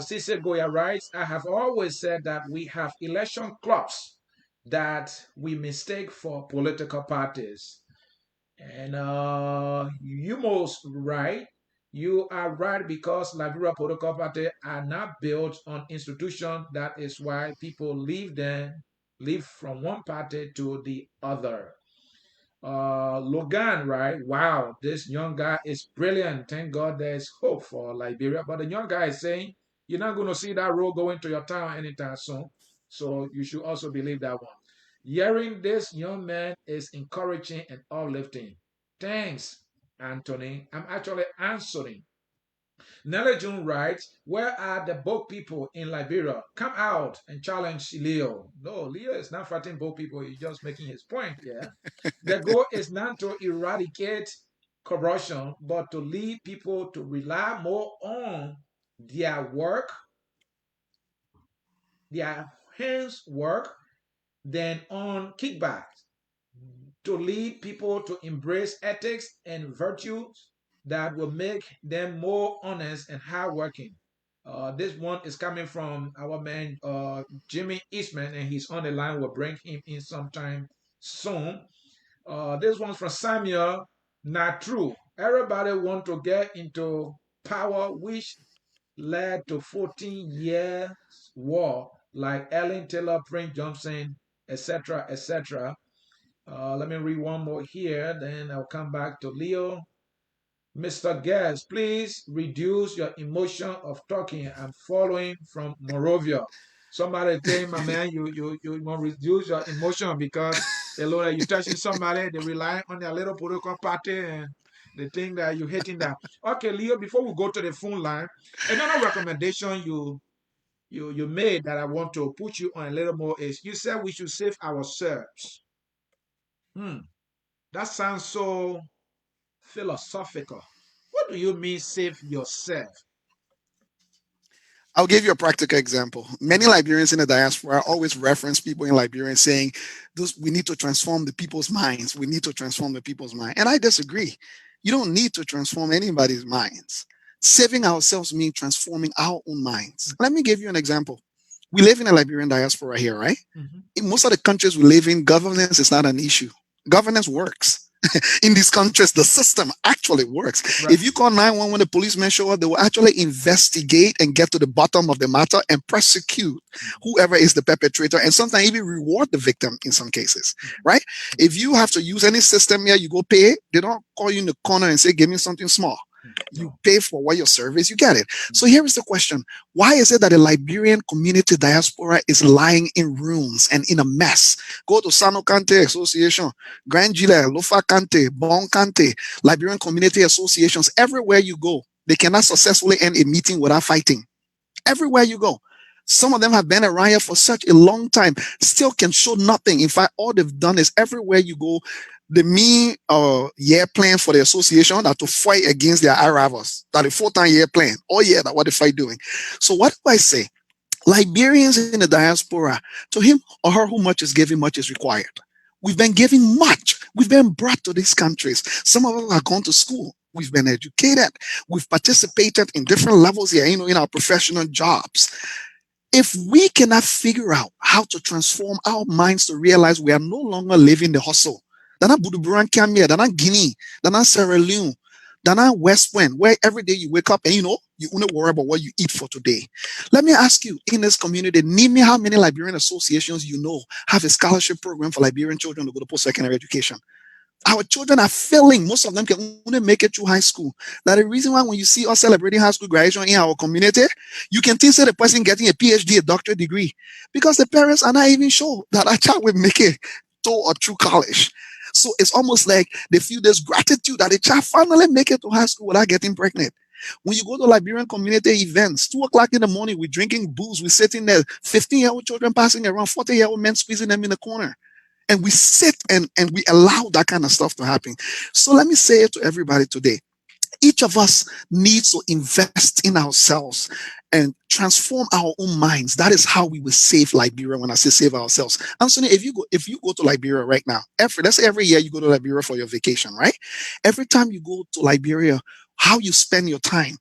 Cecil Goya writes, I have always said that we have election clubs that we mistake for political parties. And you most right. You are right, because Liberia political parties are not built on institutions. That is why people leave from one party to the other. Logan, right? Wow, this young guy is brilliant. Thank God there's hope for Liberia. But the young guy is saying you're not going to see that road going to your town anytime soon. So you should also believe that one. Hearing this young man is encouraging and uplifting. Thanks, Anthony. I'm actually answering. Nelly June writes, where are the boat people in Liberia? Come out and challenge Leo. No, Leo is not fighting boat people. He's just making his point. Yeah. The goal is not to eradicate corruption, but to lead people to rely more on their work, their hands work, than on kickbacks, to lead people to embrace ethics and virtues that will make them more honest and hardworking. This one is coming from our man Jimmy Eastman, and he's on the line. We'll bring him in sometime soon. This one's from Samuel. Not true. Everybody want to get into power, which led to 14 years war, like Ellen Taylor, Prince Johnson, etc., etc. Let me read one more here, then I'll come back to Leo. Mr. Guest, please reduce your emotion of talking. I'm following from Morovia. Somebody tell my man, you want to reduce your emotion because they know that you're touching somebody, they rely on their little political party and they think that you're hating that. Okay, Leo, before we go to the phone line, another recommendation you made that I want to put you on a little more is you said we should save ourselves. Hmm, that sounds so philosophical. What do you mean save yourself? I'll give you a practical example. Many Liberians in the diaspora always reference people in Liberia saying, "Those we need to transform the people's minds. We need to transform the people's mind." And I disagree. You don't need to transform anybody's minds. Saving ourselves means transforming our own minds. Let me give you an example. We live in a Liberian diaspora here, right? Mhm. In most of the countries we live in, governance is not an issue. Governance works. In these countries, the system actually works. Right. If you call 911 when the policemen show up, they will actually investigate and get to the bottom of the matter and prosecute whoever is the perpetrator and sometimes even reward the victim in some cases, right? If you have to use any system here, you go pay, they don't call you in the corner and say, give me something small. You No. pay for what your service, you get it. So here is the question. Why is it that the Liberian community diaspora is lying in ruins and in a mess? Go to Sano Kante Association, Grand Gila, Lofa Kante, Bon Kante, Liberian community associations. Everywhere you go, they cannot successfully end a meeting without fighting. Everywhere you go. Some of them have been around here for such a long time, still can show nothing. In fact, all they've done is everywhere you go, the mean year plan for the association that to fight against their rivals. That the 4-time year plan. Oh yeah, that what the fight doing. So what do I say? Liberians in the diaspora, to him or her who much is given, much is required. We've been giving much. We've been brought to these countries. Some of us have gone to school. We've been educated. We've participated in different levels here, in our professional jobs. If we cannot figure out how to transform our minds to realize we are no longer living the hustle, Dana Buduburan Kenya, Dana Guinea, Dana Sierra Leone, Dana West Point, where every day you wake up and you only worry about what you eat for today. Let me ask you, in this community, name me how many Liberian associations you know have a scholarship program for Liberian children to go to post-secondary education. Our children are failing. Most of them can only make it through high school. That's the reason why when you see us celebrating high school graduation in our community, you can think say the person getting a PhD, a doctorate degree, because the parents are not even sure that a child will make it to or through college. So it's almost like they feel this gratitude that a child finally make it to high school without getting pregnant. When you go to Liberian community events, 2 o'clock in the morning, we're drinking booze, we're sitting there, 15-year-old children passing around, 40-year-old men squeezing them in the corner, and we sit and we allow that kind of stuff to happen. So let me say it to everybody today. Each of us needs to invest in ourselves and transform our own minds. That is how we will save Liberia. When I say save ourselves, Anthony, if you go to Liberia right now, let's say every year you go to Liberia for your vacation, right? Every time you go to Liberia, how you spend your time,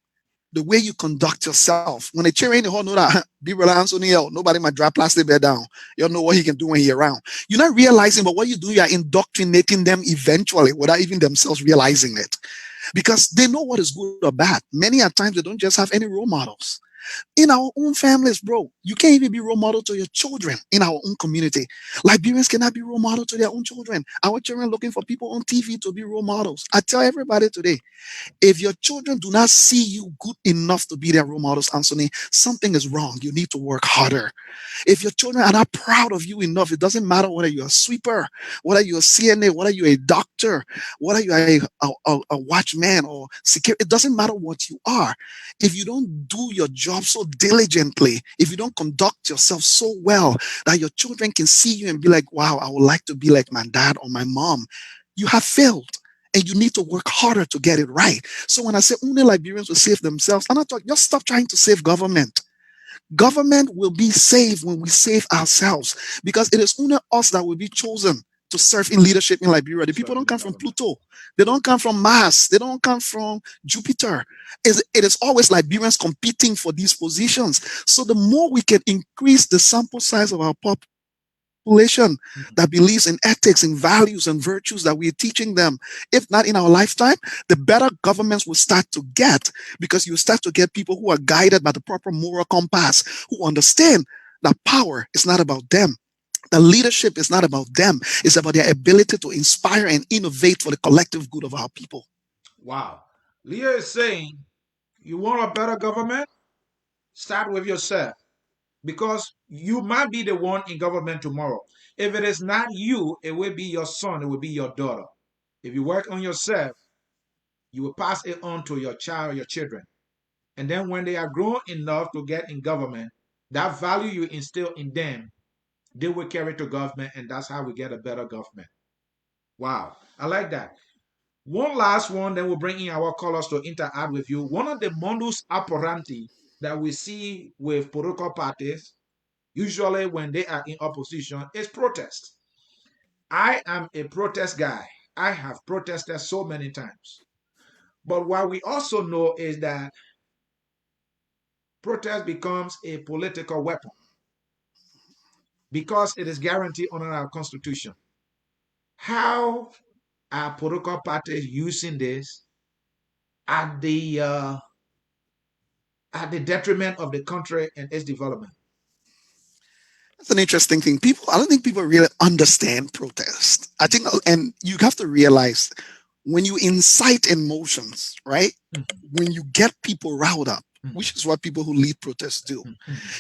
the way you conduct yourself. When a chair in the hall, know that be relaxed on the nobody might drop plastic bed down. You don't know what he can do when he's around. You're not realizing, but what you do, you are indoctrinating them eventually without even themselves realizing it. Because they know what is good or bad. Many at times they don't just have any role models. In our own families, bro, you can't even be role model to your children in our own community. Liberians cannot be role model to their own children. Our children looking for people on TV to be role models. I tell everybody today, if your children do not see you good enough to be their role models, Anthony, something is wrong. You need to work harder. If your children are not proud of you enough, it doesn't matter whether you're a sweeper, whether you're a CNA, whether you're a doctor, whether you're a watchman or security, it doesn't matter what you are. If you don't do your job so diligently, if you don't conduct yourself so well that your children can see you and be like, wow, I would like to be like my dad or my mom, you have failed. And you need to work harder to get it right. So when I say only Liberians will save themselves, I'm not talking, just stop trying to save government. Government will be saved when we save ourselves, because it is only us that will be chosen to serve in leadership in Liberia. The people Serving don't the come from government. Pluto. They don't come from Mars. They don't come from Jupiter. It is always Liberians competing for these positions. So the more we can increase the sample size of our population that believes in ethics, in values, and virtues that we are teaching them, if not in our lifetime, the better governments will start to get, because you start to get people who are guided by the proper moral compass, who understand that power is not about them. The leadership is not about them. It's about their ability to inspire and innovate for the collective good of our people. Wow. Leah is saying, you want a better government? Start with yourself. Because you might be the one in government tomorrow. If it is not you, it will be your son, it will be your daughter. If you work on yourself, you will pass it on to your child, your children. And then when they are grown enough to get in government, that value you instill in them, they will carry to government, and that's how we get a better government. Wow, I like that. One last one, then we'll bring in our callers to interact with you. One of the modus operandi that we see with political parties, usually when they are in opposition, is protest. I am a protest guy. I have protested so many times. But what we also know is that protest becomes a political weapon because it is guaranteed under our constitution. How are political parties using this at the detriment of the country and its development? That's an interesting thing. I don't think people really understand protest. I think, and you have to realize, when you incite emotions, right? When you get people riled up, which is what people who lead protests do,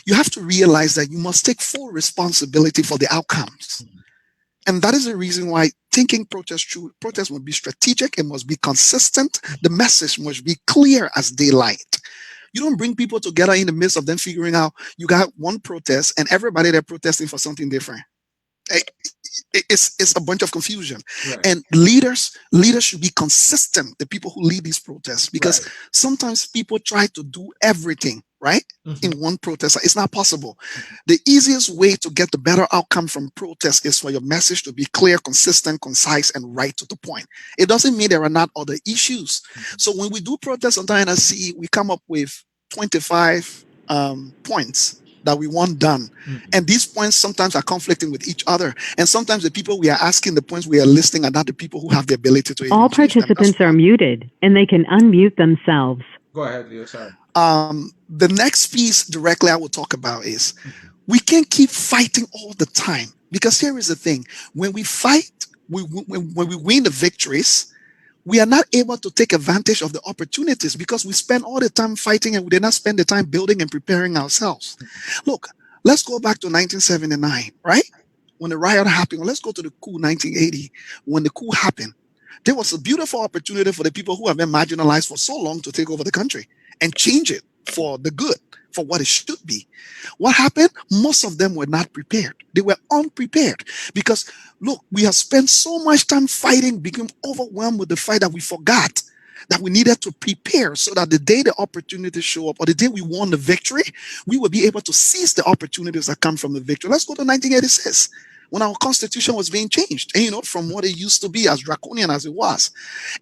you have to realize that you must take full responsibility for the outcomes. And that is the reason why thinking protest must be strategic, it must be consistent, the message must be clear as daylight. You don't bring people together in the midst of them figuring out you got one protest and everybody they're protesting for something different. It's a bunch of confusion. Right. And leaders should be consistent, the people who lead these protests, because Right. sometimes people try to do everything right in Mhm. one protest. It's not possible. The easiest way to get the better outcome from protest is for your message to be clear, consistent, concise, and right to the point. It doesn't mean there are not other issues. So when we do protests on NSC, we come up with 25 points that we want done. And these points sometimes are conflicting with each other. And sometimes the people we are asking, the points we are listing, are not the people who have the ability to even All change them. That's participants are one. muted and they can unmute themselves. Go ahead, Leo. Sorry. The next piece directly I will talk about is we can't keep fighting all the time. Because here is the thing. When we fight, when we win the victories, we are not able to take advantage of the opportunities because we spend all the time fighting and we did not spend the time building and preparing ourselves. Look, let's go back to 1979, right? When the riot happened. Or let's go to the coup 1980. When the coup happened, there was a beautiful opportunity for the people who have been marginalized for so long to take over the country and change it for the good, for what it should be. What happened? Most of them were not prepared. They were unprepared because, look, we have spent so much time fighting, became overwhelmed with the fight that we forgot that we needed to prepare so that the day the opportunities show up or the day we won the victory, we will be able to seize the opportunities that come from the victory. Let's go to 1986 when our constitution was being changed, and from what it used to be, as draconian as it was.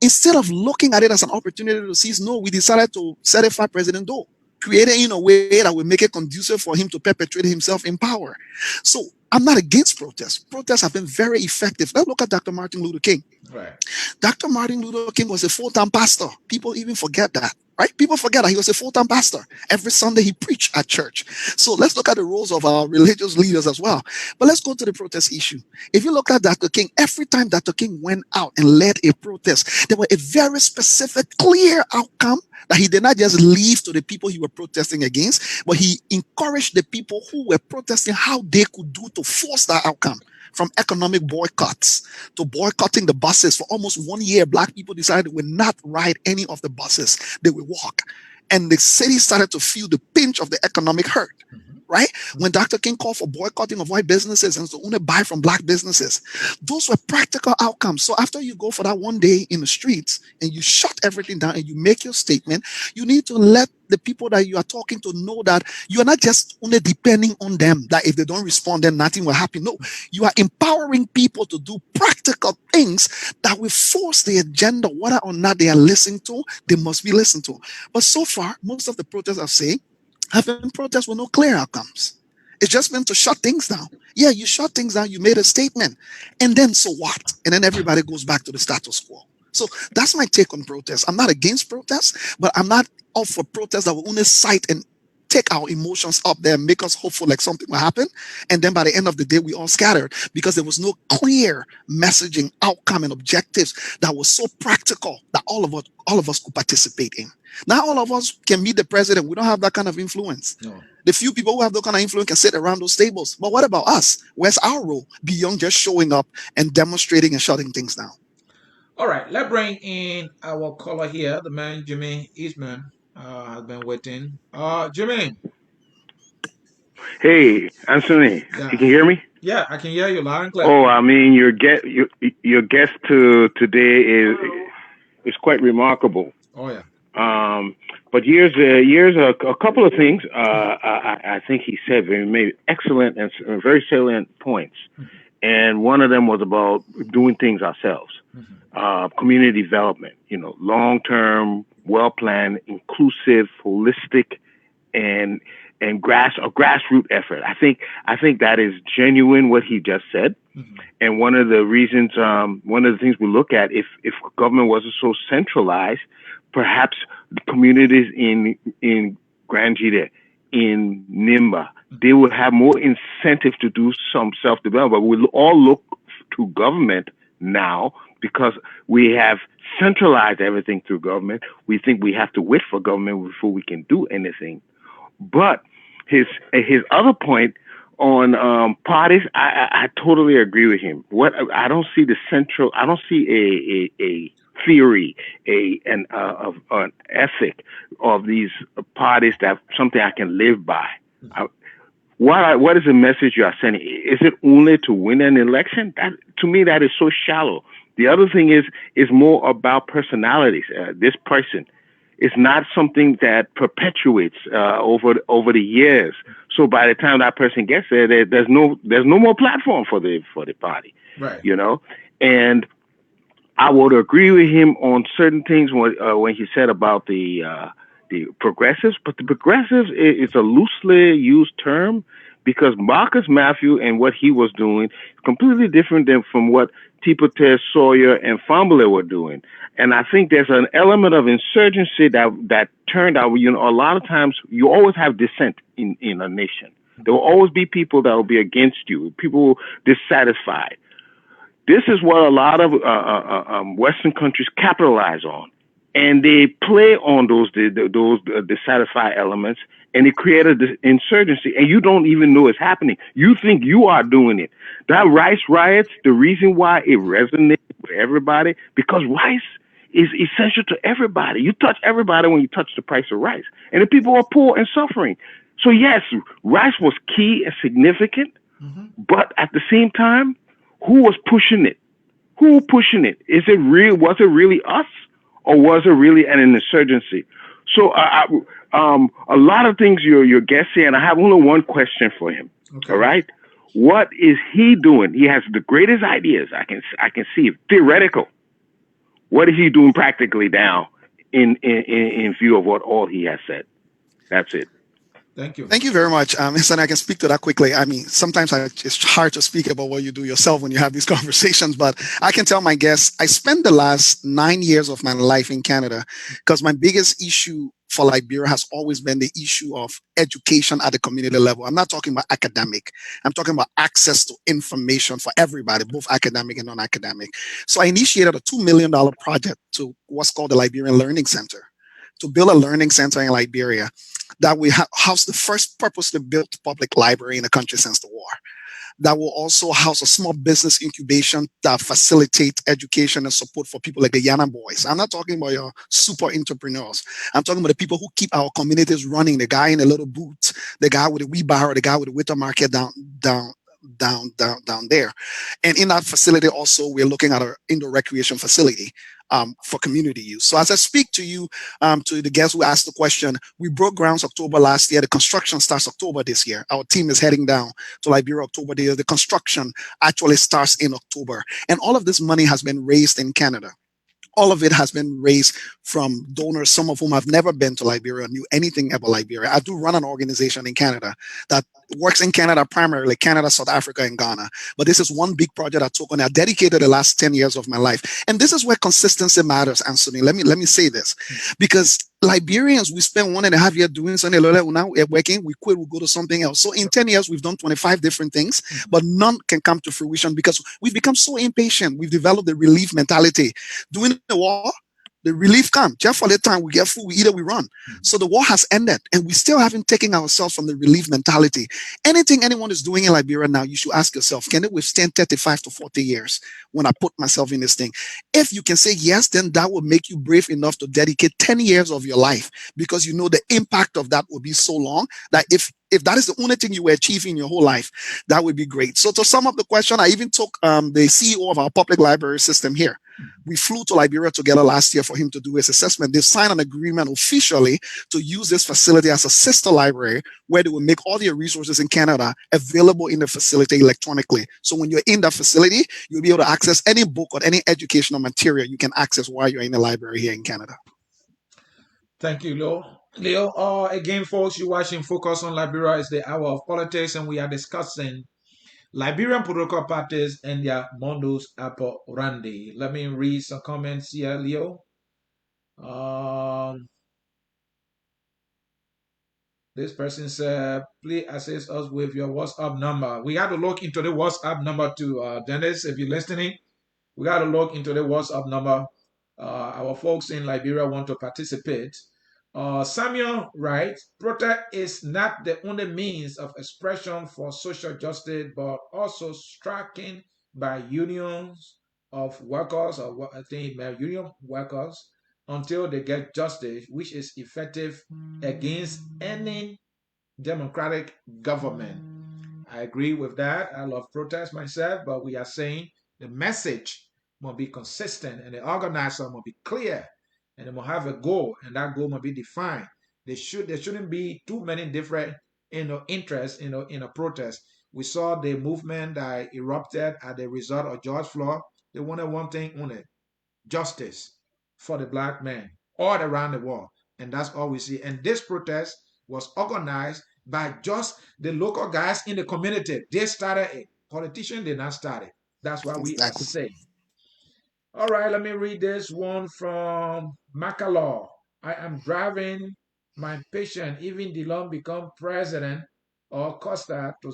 Instead of looking at it as an opportunity to seize, no, we decided to certify President Doe, create it in a way that will make it conducive for him to perpetuate himself in power. So I'm not against protests. Protests have been very effective. Let's look at Dr. Martin Luther King. Right. Dr. Martin Luther King was a full-time pastor. People even forget that, right? People forget that he was a full-time pastor. Every Sunday he preached at church. So let's look at the roles of our religious leaders as well. But let's go to the protest issue. If you look at Dr. King, every time Dr. King went out and led a protest, there was a very specific, clear outcome that he did not just leave to the people he was protesting against, but he encouraged the people who were protesting how they could do to force that outcome. From economic boycotts to boycotting the buses. For almost 1 year, Black people decided they would not ride any of the buses. They would walk. And the city started to feel the pinch of the economic hurt. right? When Dr. King called for boycotting of white businesses and to only buy from black businesses, those were practical outcomes. So after you go for that one day in the streets and you shut everything down and you make your statement, you need to let the people that you are talking to know that you are not just only depending on them, that if they don't respond, then nothing will happen. No, you are empowering people to do practical things that will force the agenda, whether or not they are listening to, they must be listened to. But so far, most of the protests I've seen have been protests with no clear outcomes. It's just meant to shut things down. Yeah, you shut things down, you made a statement, and then so what? And then everybody goes back to the status quo. So that's my take on protests. I'm not against protests, but I'm not all for protests that will only cite and take our emotions up there and make us hopeful like something will happen. And then by the end of the day, we all scattered because there was no clear messaging, outcome, and objectives that was so practical that all of us could participate in. Not all of us can meet the president. We don't have that kind of influence. No. The few people who have that kind of influence can sit around those tables. But what about us? Where's our role beyond just showing up and demonstrating and shutting things down? All right, let's bring in our caller here, the man Jimmy Eastman has been waiting. Jimmy. Hey, Anthony, Yeah. you can hear me? Yeah, I can hear you loud and clear. Oh, I mean, your guest today is quite remarkable. Oh yeah. But here's a couple of things. I think he said made excellent and very salient points, and one of them was about doing things ourselves, community development. Long-term, well-planned, inclusive, holistic, and a grassroots effort. I think that is genuine what he just said. And one of the reasons, one of the things we look at, if government wasn't so centralized, perhaps the communities in Grand Jita, in Nimba, they would have more incentive to do some self-development. But we all look to government now because we have centralized everything through government. We think we have to wait for government before we can do anything. But his other point on parties, I totally agree with him. I don't see I don't see a theory, an ethic of these parties that something I can live by. What is the message you are sending? Is it only to win an election? That, to me, that is so shallow. The other thing is more about personalities. This person is not something that perpetuates over the years. So by the time that person gets there, there's no more platform for the party. Right. And I would agree with him on certain things when he said about the progressives, but the progressives is a loosely used term because Marcus Matthew and what he was doing is completely different than from what Tipotez, Sawyer, and Fambule were doing. And I think there's an element of insurgency that turned out, a lot of times you always have dissent in a nation. There will always be people that will be against you, people dissatisfied. This is what a lot of Western countries capitalize on, and they play on those dissatisfied elements, and they create an insurgency, and you don't even know it's happening. You think you are doing it. That rice riots, the reason why it resonates with everybody, because rice is essential to everybody. You touch everybody when you touch the price of rice, and the people are poor and suffering. So yes, rice was key and significant, but at the same time, who was pushing it? Who pushing it? Was it really us, or was it really an insurgency? So a lot of things your guest saying. I have only one question for him. Okay. All right, what is he doing? He has the greatest ideas. I can see it. Theoretical. What is he doing practically now in view of what all he has said? That's it. Thank you. Thank you very much. And I can speak to that quickly. I mean, sometimes it's hard to speak about what you do yourself when you have these conversations, but I can tell my guests, I spent the last 9 years of my life in Canada because my biggest issue for Liberia has always been the issue of education at the community level. I'm not talking about academic. I'm talking about access to information for everybody, both academic and non-academic. So I initiated a $2 million project to what's called the Liberian Learning Center, to build a learning center in Liberia that we house the first purposely built public library in the country since the war. that will also house a small business incubation that facilitates education and support for people like the Yana boys. I'm not talking about your super entrepreneurs. I'm talking about the people who keep our communities running. The guy in a little boot, the guy with a wheelbarrow, the guy with a winter market down there. And in that facility also, we're looking at an indoor recreation facility for community use. So as I speak to you, to the guests who asked the question, we broke grounds October last year. The construction starts October this year. Our team is heading down to Liberia October this year. The construction actually starts in October. And all of this money has been raised in Canada. All of it has been raised from donors, some of whom have never been to Liberia, knew anything about Liberia. I do run an organization in Canada that works in Canada, primarily Canada, South Africa, and Ghana. But this is one big project I took on. I dedicated the last 10 years of my life. And this is where consistency matters, Anthony. Let me say this, because Liberians, we spend 1.5 years doing something. Now we're working, we quit, we go to something else. So in 10 years, we've done 25 different things, but none can come to fruition because we've become so impatient. We've developed the relief mentality. Doing the war, the relief comes. Just for the time we get food, we eat it, we run. So the war has ended, and we still haven't taken ourselves from the relief mentality. Anything anyone is doing in Liberia now, you should ask yourself, can it withstand 35 to 40 years when I put myself in this thing? If you can say yes, then that will make you brave enough to dedicate 10 years of your life, because you know the impact of that will be so long that if that is the only thing you were achieving your whole life, that would be great. So to sum up the question, I even took the CEO of our public library system here. We flew to Liberia together last year for him to do his assessment. They signed an agreement officially to use this facility as a sister library where they will make all their resources in Canada available in the facility electronically. So when you're in that facility, you'll be able to access any book or any educational material you can access while you're in the library here in Canada. Thank you, Leo. Again, folks, you're watching Focus on Liberia. It's the hour of politics, and we are discussing Liberian political parties and their modus operandi. Let me read some comments here, Leo. This person said, please assist us with your WhatsApp number. We got to look into the WhatsApp number too, Dennis, if you're listening. We got to look into the WhatsApp number. Our folks in Liberia want to participate. Samuel writes, protest is not the only means of expression for social justice, but also striking by unions of workers, or I think by union workers, until they get justice, which is effective against any democratic government. I agree with that. I love protest myself, but we are saying the message must be consistent and the organizer must be clear and they must have a goal, and that goal must be defined. There shouldn't be too many different interests in a protest. We saw the movement that erupted at the result of George Floyd. They wanted one thing only: justice for the black man all around the world. And that's all we see. And this protest was organized by just the local guys in the community. They started it. Politicians did not start it. That's what we are Exactly. saying. All right, let me read this one from Macalaw. I am driving my patient, even Dillon become president or Costa to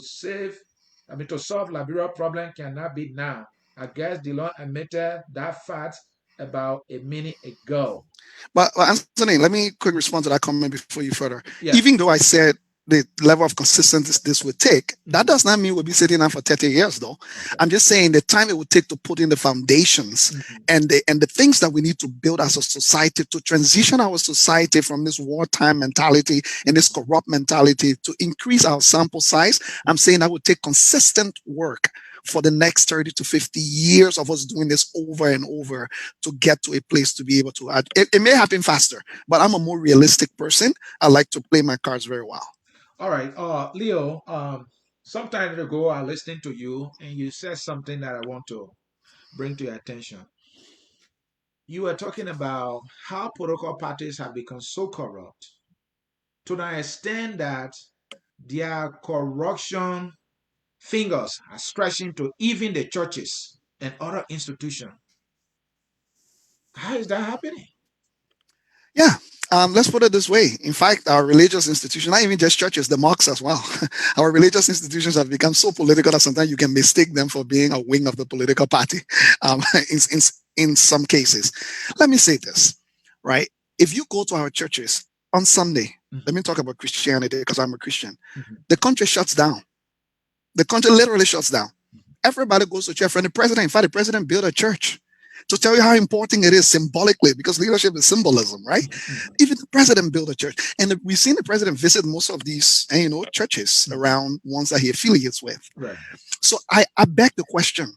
to solve Liberia problem cannot be now. I guess Dillon admitted that fact about a minute ago. But Anthony, let me quick respond to that comment before you further. Yeah. Even though I said the level of consistency this would take, that does not mean we'll be sitting down for 30 years, though. Okay. I'm just saying the time it would take to put in the foundations and the things that we need to build as a society to transition our society from this wartime mentality and this corrupt mentality to increase our sample size. I'm saying that would take consistent work for the next 30 to 50 years of us doing this over and over to get to a place to be able to add. It may happen faster, but I'm a more realistic person. I like to play my cards very well. All right, Leo, some time ago I listened to you and you said something that I want to bring to your attention. You were talking about how political parties have become so corrupt to the extent that their corruption fingers are stretching to even the churches and other institutions. How is that happening? Yeah. Let's put it this way. In fact, our religious institutions, not even just churches, the mosques as well. Our religious institutions have become so political that sometimes you can mistake them for being a wing of the political party in some cases. Let me say this, right? If you go to our churches on Sunday, let me talk about Christianity because I'm a Christian. The country shuts down. The country literally shuts down. Everybody goes to church. And the president, in fact, the president built a church to tell you how important it is symbolically, because leadership is symbolism, right? Even the president built a church. And we've seen the president visit most of these, churches around ones that he affiliates with. Right. So I beg the question,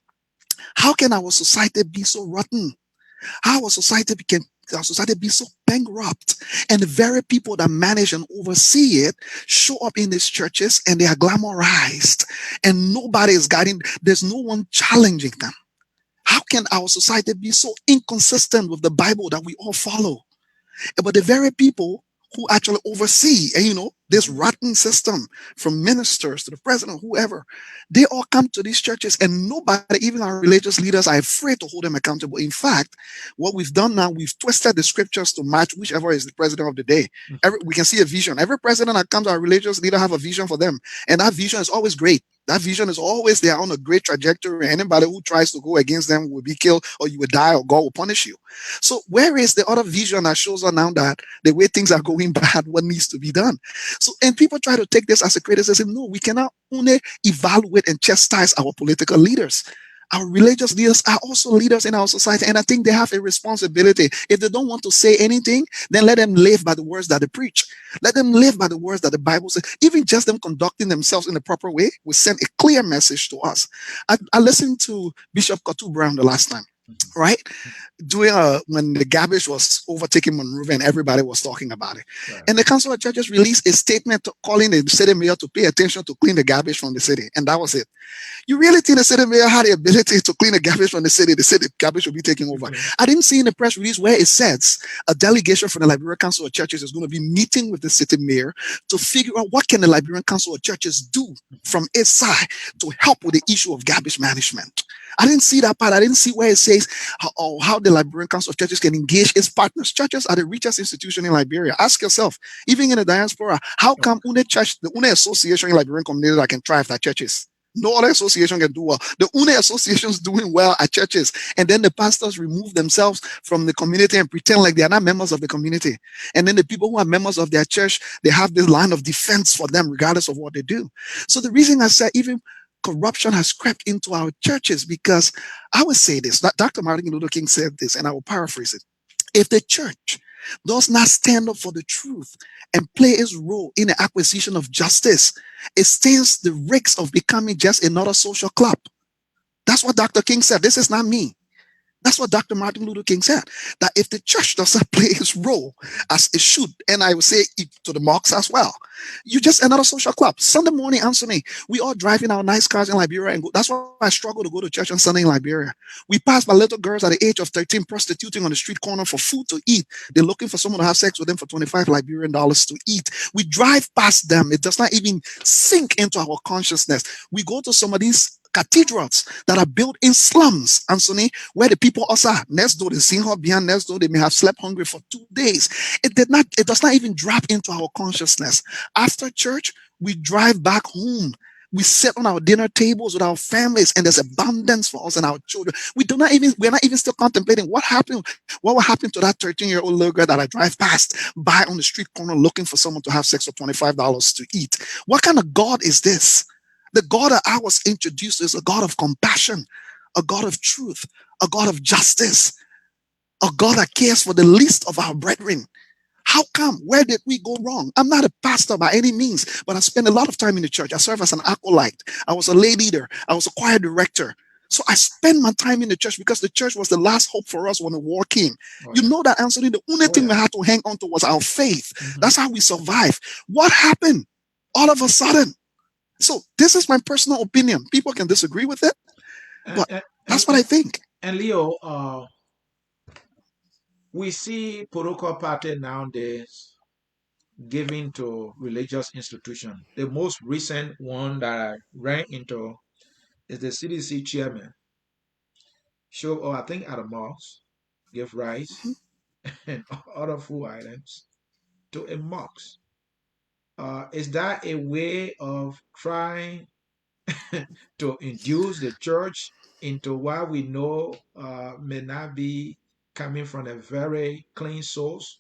how can our society be so rotten? How our society be so bankrupt, and the very people that manage and oversee it show up in these churches and they are glamorized, and nobody is guiding. There's no one challenging them. How can our society be so inconsistent with the Bible that we all follow? But the very people who actually oversee, this rotten system, from ministers to the president, whoever, they all come to these churches, and nobody, even our religious leaders, are afraid to hold them accountable. In fact, what we've done now, we've twisted the scriptures to match whichever is the president of the day. We can see a vision. Every president that comes, our religious leader have a vision for them, and that vision is always great. That vision is always, they are on a great trajectory. Anybody who tries to go against them will be killed, or you will die, or God will punish you. So where is the other vision that shows us now that the way things are going bad, what needs to be done? So, and people try to take this as a criticism. No, we cannot only evaluate and chastise our political leaders. Our religious leaders are also leaders in our society, and I think they have a responsibility. If they don't want to say anything, then let them live by the words that they preach. Let them live by the words that the Bible says. Even just them conducting themselves in the proper way will send a clear message to us. I listened to Bishop Kotu Brown the last time, right? Doing when the garbage was overtaking Monrovia and everybody was talking about it. Right. And the Council of Churches released a statement calling the city mayor to pay attention to clean the garbage from the city. And that was it. You really think the city mayor had the ability to clean the garbage from the city garbage will be taking over? I didn't see in the press release where it says a delegation from the Liberian Council of Churches is going to be meeting with the city mayor to figure out what can the Liberian Council of Churches do from its side to help with the issue of garbage management. I didn't see that part. I didn't see where it says how the Liberian Council of Churches can engage its partners. Churches are the richest institution in Liberia. Ask yourself, even in the diaspora, how come the only association in Liberian community that can thrive at churches? No other association can do well. The only association is doing well at churches. And then the pastors remove themselves from the community and pretend like they are not members of the community. And then the people who are members of their church, they have this line of defense for them, regardless of what they do. So the reason I said even corruption has crept into our churches, because I would say this, Dr. Martin Luther King said this, and I will paraphrase it. If the church does not stand up for the truth and play its role in the acquisition of justice, it stands the risk of becoming just another social club. That's what Dr. King said. This is not me. That's what Dr. Martin Luther King said, that if the church doesn't play its role as it should, and I would say it to the mosques as well, you're just another social club. Sunday morning, Anthony, we all drive in our nice cars in Liberia, and that's why I struggle to go to church on Sunday in Liberia. We pass by little girls at the age of 13 prostituting on the street corner for food to eat. They're looking for someone to have sex with them for 25 Liberian dollars to eat. We drive past them. It does not even sink into our consciousness. We go to some of these cathedrals that are built in slums, Anthony, where the people also are. Next door, the Sinho behind next door, they may have slept hungry for 2 days. It does not even drop into our consciousness. After church, we drive back home. We sit on our dinner tables with our families, and there's abundance for us and our children. We're not even still contemplating what will happen to that 13-year-old little girl that I drive past by on the street corner looking for someone to have sex for $25 to eat. What kind of God is this? The God that I was introduced to is a God of compassion, a God of truth, a God of justice, a God that cares for the least of our brethren. How come? Where did we go wrong? I'm not a pastor by any means, but I spend a lot of time in the church. I serve as an acolyte. I was a lay leader. I was a choir director. So I spend my time in the church because the church was the last hope for us when the war came. You know that, Anthony, the only thing we had to hang on to was our faith. That's how we survived. What happened all of a sudden? So this is my personal opinion. People can disagree with it, but that's what I think. And Leo, we see political party nowadays giving to religious institutions. The most recent one that I ran into is the CDC chairman. Show, I think at a mosque, give rice and other food items to a mosque. Is that a way of trying to induce the church into what we know may not be coming from a very clean source?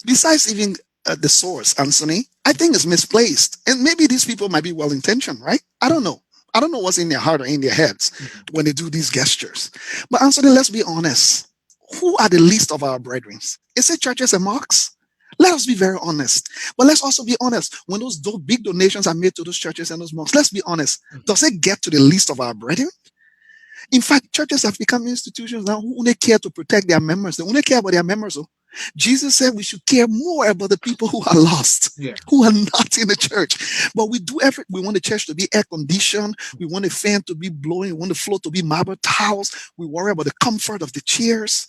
Besides even the source, Anthony, I think it's misplaced. And maybe these people might be well-intentioned, right? I don't know. I don't know what's in their heart or in their heads Mhm. when they do these gestures. But Anthony, let's be honest. Who are the least of our brethren? Is it churches and mosques? Let us be very honest. But let's also be honest. When those big donations are made to those churches and those mosques, let's be honest. Mhm. Does it get to the least of our brethren? In fact, churches have become institutions now who only care to protect their members. They only care about their members. Oh. Jesus said we should care more about the people who are lost, Yeah. who are not in the church. But we do everything. We want the church to be air conditioned. We want the fan to be blowing. We want the floor to be marble tiles. We worry about the comfort of the chairs.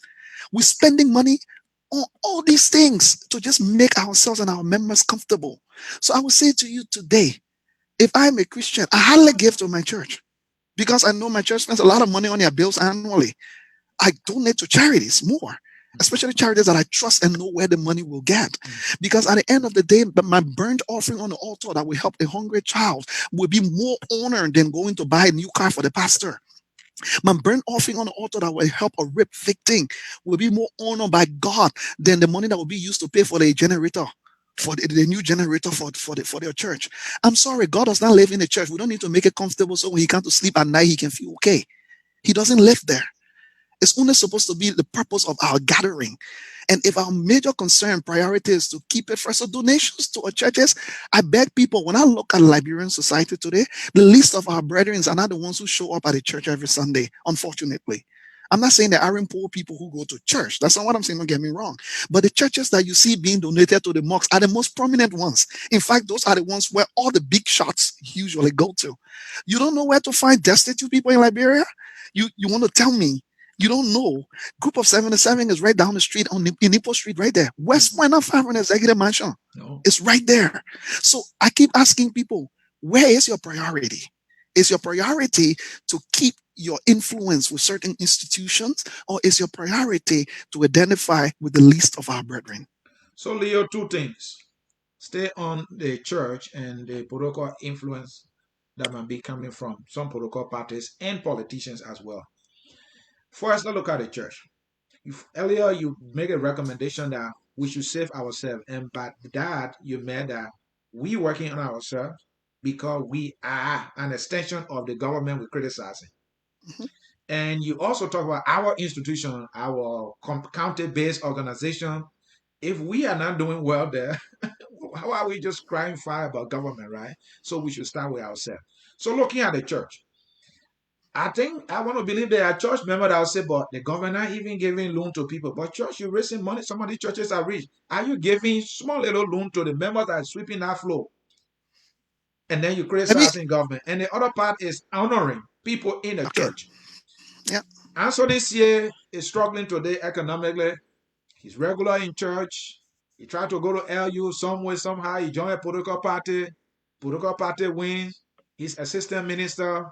We're spending money on all these things to just make ourselves and our members comfortable. So I will say to you today, if I'm a Christian, I hardly give to my church because I know my church spends a lot of money on their bills annually. I donate to charities more, especially charities that I trust and know where the money will get. Because at the end of the day, my burnt offering on the altar that will help a hungry child will be more honored than going to buy a new car for the pastor. My burnt offering on the altar that will help a rape victim will be more honored by God than the money that will be used to pay for the generator, for the new generator for their church. I'm sorry, God does not live in the church. We don't need to make it comfortable so when he comes to sleep at night, he can feel okay. He doesn't live there. It's only supposed to be the purpose of our gathering. And if our major concern priority is to keep it first, so donations to our churches, I beg people, when I look at Liberian society today, the least of our brethren are not the ones who show up at the church every Sunday, unfortunately. I'm not saying there aren't poor people who go to church. That's not what I'm saying, don't get me wrong. But the churches that you see being donated to the mosques are the most prominent ones. In fact, those are the ones where all the big shots usually go to. You don't know where to find destitute people in Liberia? You want to tell me you don't know? Group of 77 is right down the street on in Ipo Street, right there. West Point of 5 Executive Mansion. No. It's right there. So I keep asking people, where is your priority? Is your priority to keep your influence with certain institutions, or is your priority to identify with the least of our brethren? So, Leo, two things. Stay on the church and the political influence that might be coming from some political parties and politicians as well. First, let's look at the church. Earlier, you make a recommendation that we should save ourselves, and by that, you meant that we working on ourselves because we are an extension of the government we're criticizing. Mhm. And you also talk about our institution, our county-based organization. If we are not doing well there, how are we just crying fire about government, right? So we should start with ourselves. So looking at the church, I think I want to believe there are church members that will say, but the governor even giving loan to people. But church, you're raising money. Some of these churches are rich. Are you giving small little loan to the members that are sweeping that floor? And then you Let me, criticizing government. And the other part is honoring people in the okay. church. Yeah. And this year is struggling today economically. He's regular in church. He tried to go to LU some way, somehow. He joined a political party. Political party wins. He's assistant minister.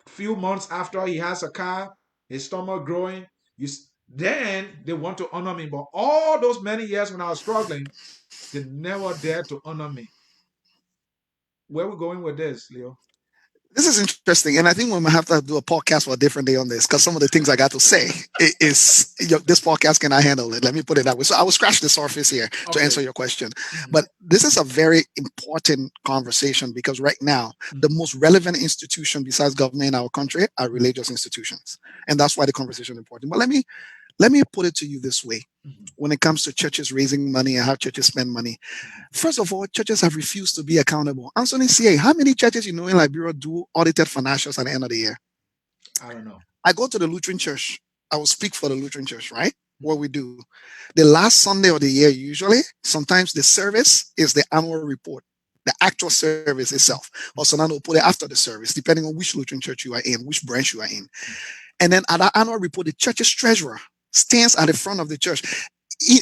Few months after he has a car, his stomach growing. Then they want to honor me. But all those many years when I was struggling, they never dared to honor me. Where we going with this, Leo? This is interesting, and I think we might have to do a podcast for a different day on this because some of the things I got to say is this podcast cannot handle it. Let me put it that way. So I will scratch the surface here to Okay. answer your question, Mhm. but this is a very important conversation because right now the most relevant institution besides government in our country are religious institutions, and that's why the conversation is important. But let me put it to you this way: Mhm. when it comes to churches raising money and how churches spend money. First of all, churches have refused to be accountable. Anthony CA, how many churches you know in Liberia do audited financials at the end of the year? I don't know. I go to the Lutheran church. I will speak for the Lutheran church, right? What we do. The last Sunday of the year, usually, sometimes the service is the annual report, the actual service itself. Or sometimes we'll put it after the service, depending on which Lutheran church you are in, which branch you are in. And then at that annual report, the church's treasurer stands at the front of the church.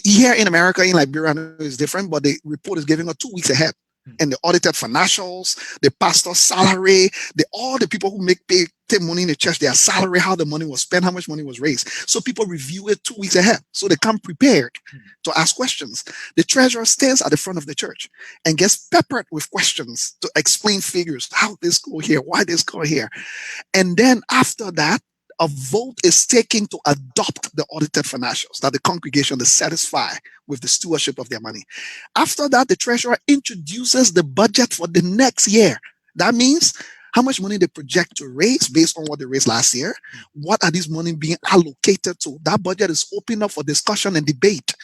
Here in America, in Liberia, I know it's different, but the report is giving her 2 weeks ahead. And the audited financials, the pastor's salary, all the people who take money in the church, their salary, how the money was spent, how much money was raised. So people review it 2 weeks ahead. So they come prepared to ask questions. The treasurer stands at the front of the church and gets peppered with questions to explain figures, how this go here, why this go here. And then after that, a vote is taken to adopt the audited financials that the congregation is satisfied with the stewardship of their money. After that, the treasurer introduces the budget for the next year. That means how much money they project to raise based on what they raised last year. What are these money being allocated to? That budget is open up for discussion and debate.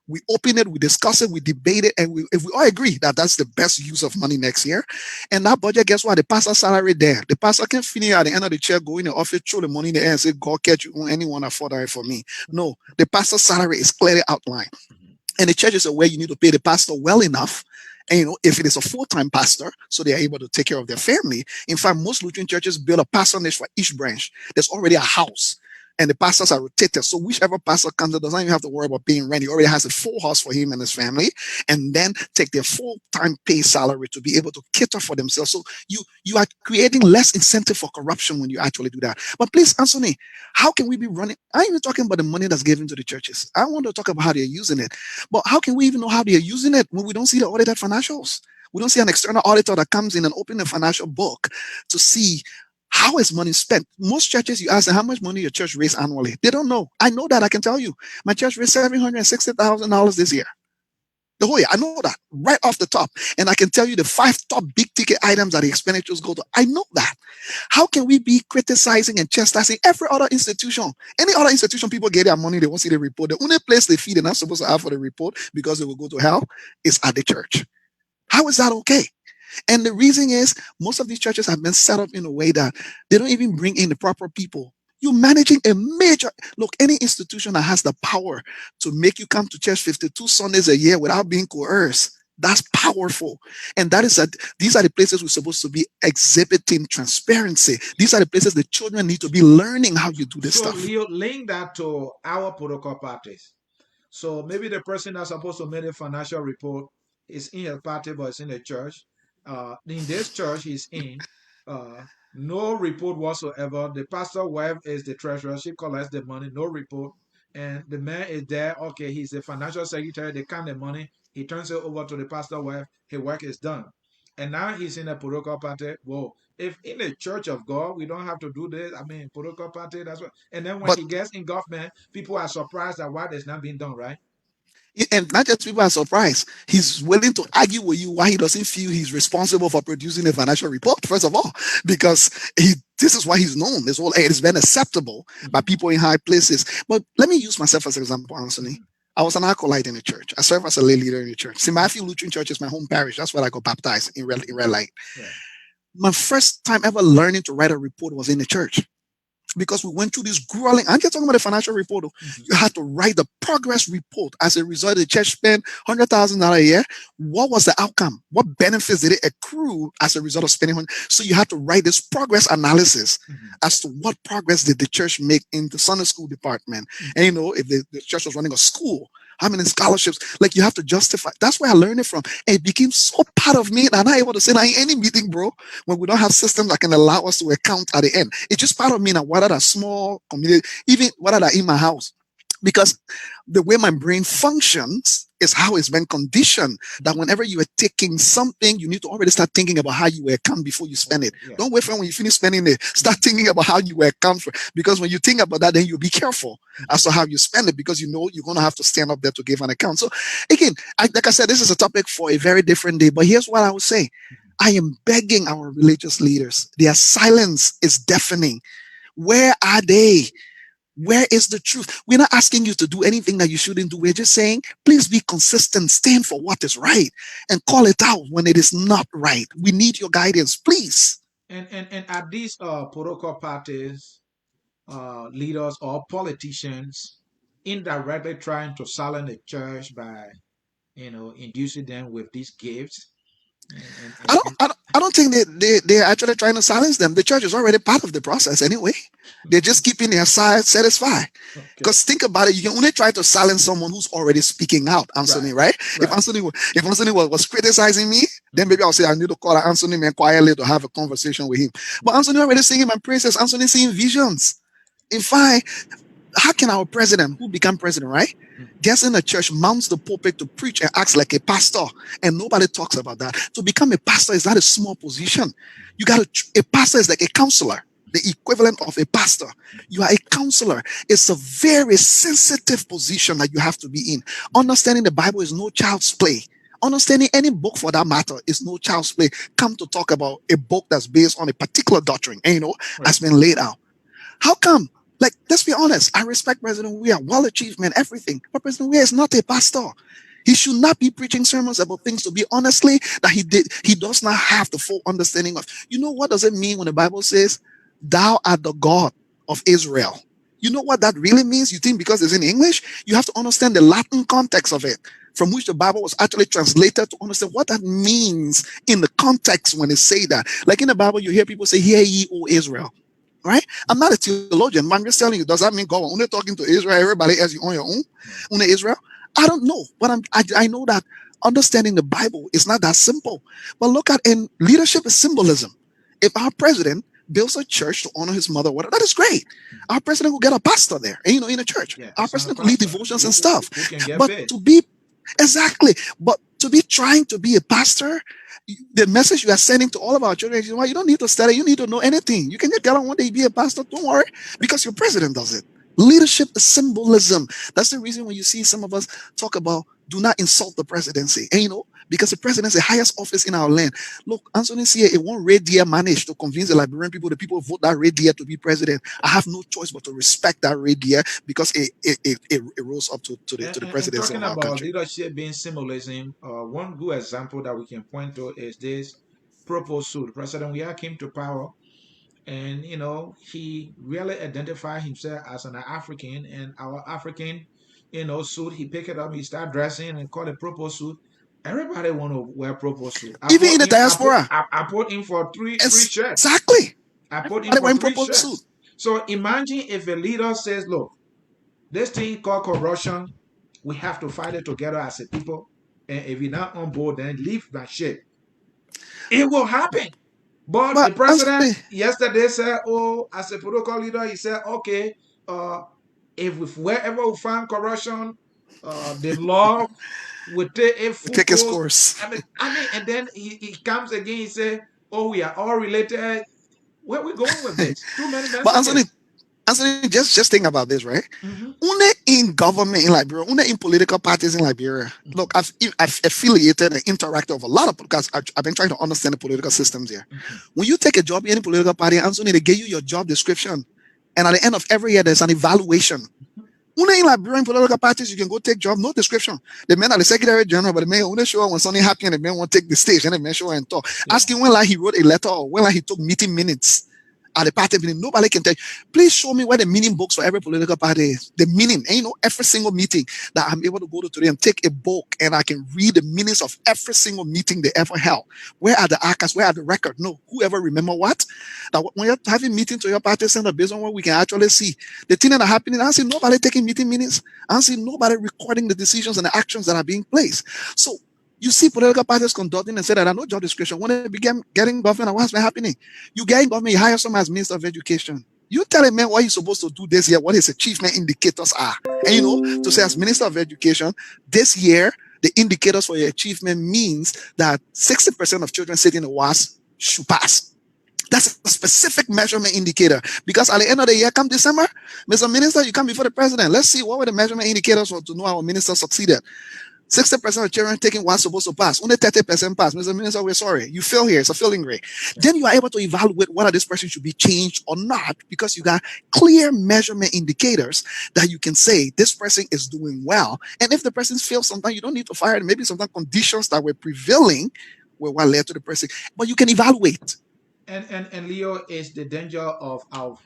We open it, we discuss it, we debate it, and if we all agree that that's the best use of money next year, and that budget, guess what? The pastor's salary there. The pastor can finish at the end of the check, go in the office, throw the money in the air and say, God catch you, anyone afford that for me. No, the pastor's salary is clearly outlined. And the church is aware you need to pay the pastor well enough. And if it is a full-time pastor, so they are able to take care of their family. In fact, most Lutheran churches build a parsonage for each branch. There's already a house, and the pastors are rotated. So whichever pastor comes, doesn't even have to worry about paying rent. He already has a full house for him and his family, and then take their full-time pay salary to be able to cater for themselves. So you are creating less incentive for corruption when you actually do that. But please answer me, how can we be running? I'm even talking about the money that's given to the churches. I want to talk about how they're using it. But how can we even know how they're using it when we don't see the audited financials? We don't see an external auditor that comes in and opens a financial book to see how is money spent. Most churches, you ask them how much money your church raised annually. They don't know. I know that. I can tell you. My church raised $760,000 this year. The whole year. I know that right off the top. And I can tell you the 5 top big ticket items that the expenditures go to. I know that. How can we be criticizing and chastising every other institution? Any other institution, people get their money, they won't see the report. The only place they feed, they're not supposed to have for the report because they will go to hell, is at the church. How is that okay? And the reason is most of these churches have been set up in a way that they don't even bring in the proper people. You're managing a major, look, any institution that has the power to make you come to church 52 Sundays a year without being coerced, that's powerful. And that is that these are the places we're supposed to be exhibiting transparency. These are the places the children need to be learning how you do this So, stuff. Leo, link that to our protocol parties. So maybe the person that's supposed to make a financial report is in a party, but it's in a church. In this church he's in, uh, no report whatsoever. The pastor wife is the treasurer. She collects the money, no report. And the man is there. Okay, he's the financial secretary. They count the money. He turns it over to the pastor wife. His work is done. And now he's in a protocol party. Whoa. If in the church of God, we don't have to do this. I mean, protocol party, that's what. And then when But he gets in government, people are surprised at why it's not being done, right? and not just people are surprised, he's willing to argue with you why he doesn't feel he's responsible for producing a financial report, first of all, because this is why he's known. This whole it's been acceptable by people in high places. But let me use myself as an example, Anthony. I was an acolyte in the church. I serve as a lay leader in the church. St. Matthew Lutheran Church is my home parish. That's where I got baptized in Red Light. Yeah. My first time ever learning to write a report was in the church, because we went through this grueling. I'm just talking about the financial report. You had to write the progress report. As a result, the church spent $100,000 a year. What was the outcome? What benefits did it accrue as a result of spending $100,000? So you had to write this progress analysis as to what progress did the church make in the Sunday school department. And if the church was running a school, how many scholarships? Like, you have to justify. That's where I learned it from. And it became so part of me that I'm not able to say that in any meeting, bro, when we don't have systems that can allow us to account at the end. It's just part of me now, whether that small community, even whether that in my house. Because the way my brain functions is how it's been conditioned, that whenever you are taking something, you need to already start thinking about how you will account before you spend it. Yeah. Don't wait for when you finish spending it. Start thinking about how you will account for it. Because when you think about that, then you'll be careful as to how you spend it, because you know you're going to have to stand up there to give an account. So again, like I said, this is a topic for a very different day. But here's what I would say. I am begging our religious leaders. Their silence is deafening. Where are they? Where is the truth? We're not asking you to do anything that you shouldn't do. We're just saying, please be consistent, stand for what is right, and call it out when it is not right. We need your guidance, please. And at these protocol parties, leaders or politicians indirectly trying to silence the church by, inducing them with these gifts. I don't think they're actually trying to silence them. The church is already part of the process anyway. They're just keeping their side satisfied. Because think about it, you can only try to silence someone who's already speaking out, Anthony, right? If Anthony was criticizing me, then maybe I'll say I need to call Anthony man quietly to have a conversation with him. But Anthony already singing my praises. Anthony seeing visions. In fact, how can our president, who became president, right, gets in a church, mounts the pulpit to preach and acts like a pastor, and nobody talks about that? To become a pastor is not a small position. A pastor is like a counselor, the equivalent of a pastor. You are a counselor. It's a very sensitive position that you have to be in. Understanding the Bible is no child's play. Understanding any book for that matter is no child's play. Come to talk about a book that's based on a particular doctrine, and Right. has been laid out. How come? Like, let's be honest. I respect President Weah, well achievement, everything. But President Weah is not a pastor. He should not be preaching sermons about things, to be honestly, that he does not have the full understanding of. What does it mean when the Bible says, "Thou art the God of Israel"? You know what that really means? You think because it's in English? You have to understand the Latin context of it, from which the Bible was actually translated, to understand what that means in the context when they say that. Like in the Bible, you hear people say, "Hear ye, O Israel." Right? I'm not a theologian, but I'm just telling you, does that mean God only talking to Israel, everybody else you on your own? Only Israel? I don't know. But I know that understanding the Bible is not that simple. But look at, in leadership is symbolism. If our president builds a church to honor his mother, that is great. Our president will get a pastor there, in a church. Yeah, Our it's not a president will lead pastor devotions and stuff. who can get But fed. to be exactly, but to be trying to be a pastor, the message you are sending to all of our children is, you don't need to study, you need to know anything. You can just get on one day, be a pastor, don't worry, because your president does it. Leadership is symbolism. That's the reason when you see some of us talk about do not insult the presidency. And because the presidency is the highest office in our land. Look, Anthony C. it won't Red Deer manage to convince the Liberian people, the people vote that Red Deer to be president. I have no choice but to respect that Red Deer, because it rose up to the And presidency talking of our about country. leadership being symbolism, one good example that we can point to is this purple suit. President Weah came to power, and he really identified himself as an African, and our African, suit. He picked it up, he started dressing and called it purple suit. Everybody want to wear purple suit. I Even in put the in, diaspora, I put in for three shirts. exactly. I put in Everybody for wearing three purple suit. shirts. So imagine if a leader says, "Look, this thing called corruption, we have to fight it together as a people. And if you're not on board, then leave that shit." It will happen. But the But president honestly, yesterday said, "Oh, as a protocol leader, he said, okay, uh, if wherever we find corruption, the law will take a we full take his course." course. I mean, and then he comes again. He say, "Oh, we are all related." Where are we going with this? Too many But messages. Anthony, just think about this, right? Mm-hmm. Une in government in Liberia, une in political parties in Liberia. Look, I've affiliated and interacted with a lot of, because I've been trying to understand the political systems here. Mm-hmm. When you take a job in any political party, Anthony, they give you your job description, and at the end of every year, there's an evaluation. Une in Liberian political parties, you can go take job, no description. The men are the secretary general, but the man only show when something happened, the man won't take the stage, and the man show and talk. Yeah. Asking when he wrote a letter, or when he took meeting minutes at the party meeting. Nobody can tell you. Please show me where the meaning books for every political party is. The meaning, and every single meeting that I'm able to go to today and take a book and I can read the meanings of every single meeting they ever held. Where are the archives? Where are the records? No, whoever remember what? That when you're having meetings to your party center based on what we can actually see, the thing that are happening, I see nobody taking meeting minutes. I see nobody recording the decisions and the actions that are being placed. So you see political parties conducting and say that I know job description. When they began getting government, what's been happening? You get in government, you hire someone as Minister of Education. You tell a man what he's supposed to do this year, what his achievement indicators are. And to say as Minister of Education, this year, the indicators for your achievement means that 60% of children sitting in the WAS should pass. That's a specific measurement indicator, because at the end of the year, come December, Mr. Minister, you come before the president. Let's see what were the measurement indicators for to know our minister succeeded. 60% of children taking what's supposed to pass. Only 30% pass. Mr. Minister, we're sorry. You fail here. It's a failing grade. Then you are able to evaluate whether this person should be changed or not, because you got clear measurement indicators that you can say this person is doing well. And if the person fails, sometimes you don't need to fire them. Maybe sometimes conditions that were prevailing were what led to the person. But you can evaluate. And Leo, is the danger of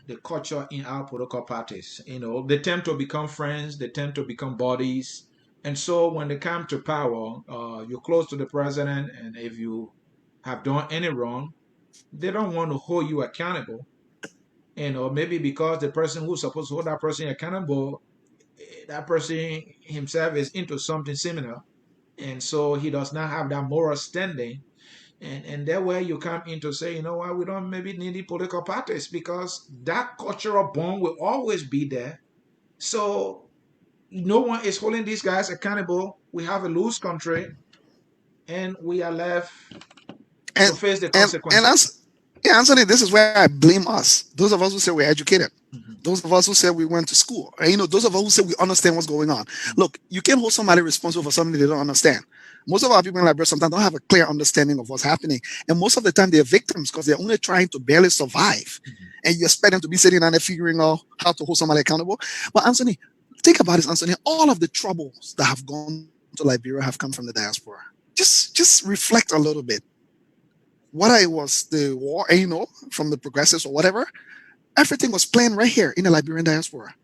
the culture in our political parties. They tend to become friends, they tend to become buddies, and so when they come to power, you're close to the president, and if you have done any wrong, they don't want to hold you accountable. Maybe because the person who's supposed to hold that person accountable, that person himself is into something similar, and so he does not have that moral standing. And that way you come in to say, you know what, we don't maybe need the political parties, because that cultural bond will always be there. So no one is holding these guys accountable. We have a loose country, and we are left to And face the and consequences. Anthony, this is where I blame us. Those of us who say we're educated. Mhm. Those of us who say we went to school. And, those of us who say we understand what's going on. Look, you can't hold somebody responsible for something they don't understand. Most of our people in Liberia sometimes don't have a clear understanding of what's happening. And most of the time they're victims because they're only trying to barely survive. And you expect them to be sitting down there figuring out how to hold somebody accountable. But Anthony, think about this, Anthony. All of the troubles that have gone to Liberia have come from the diaspora. Just reflect a little bit. Whether it was the war, from the progressives or whatever, everything was playing right here in the Liberian diaspora.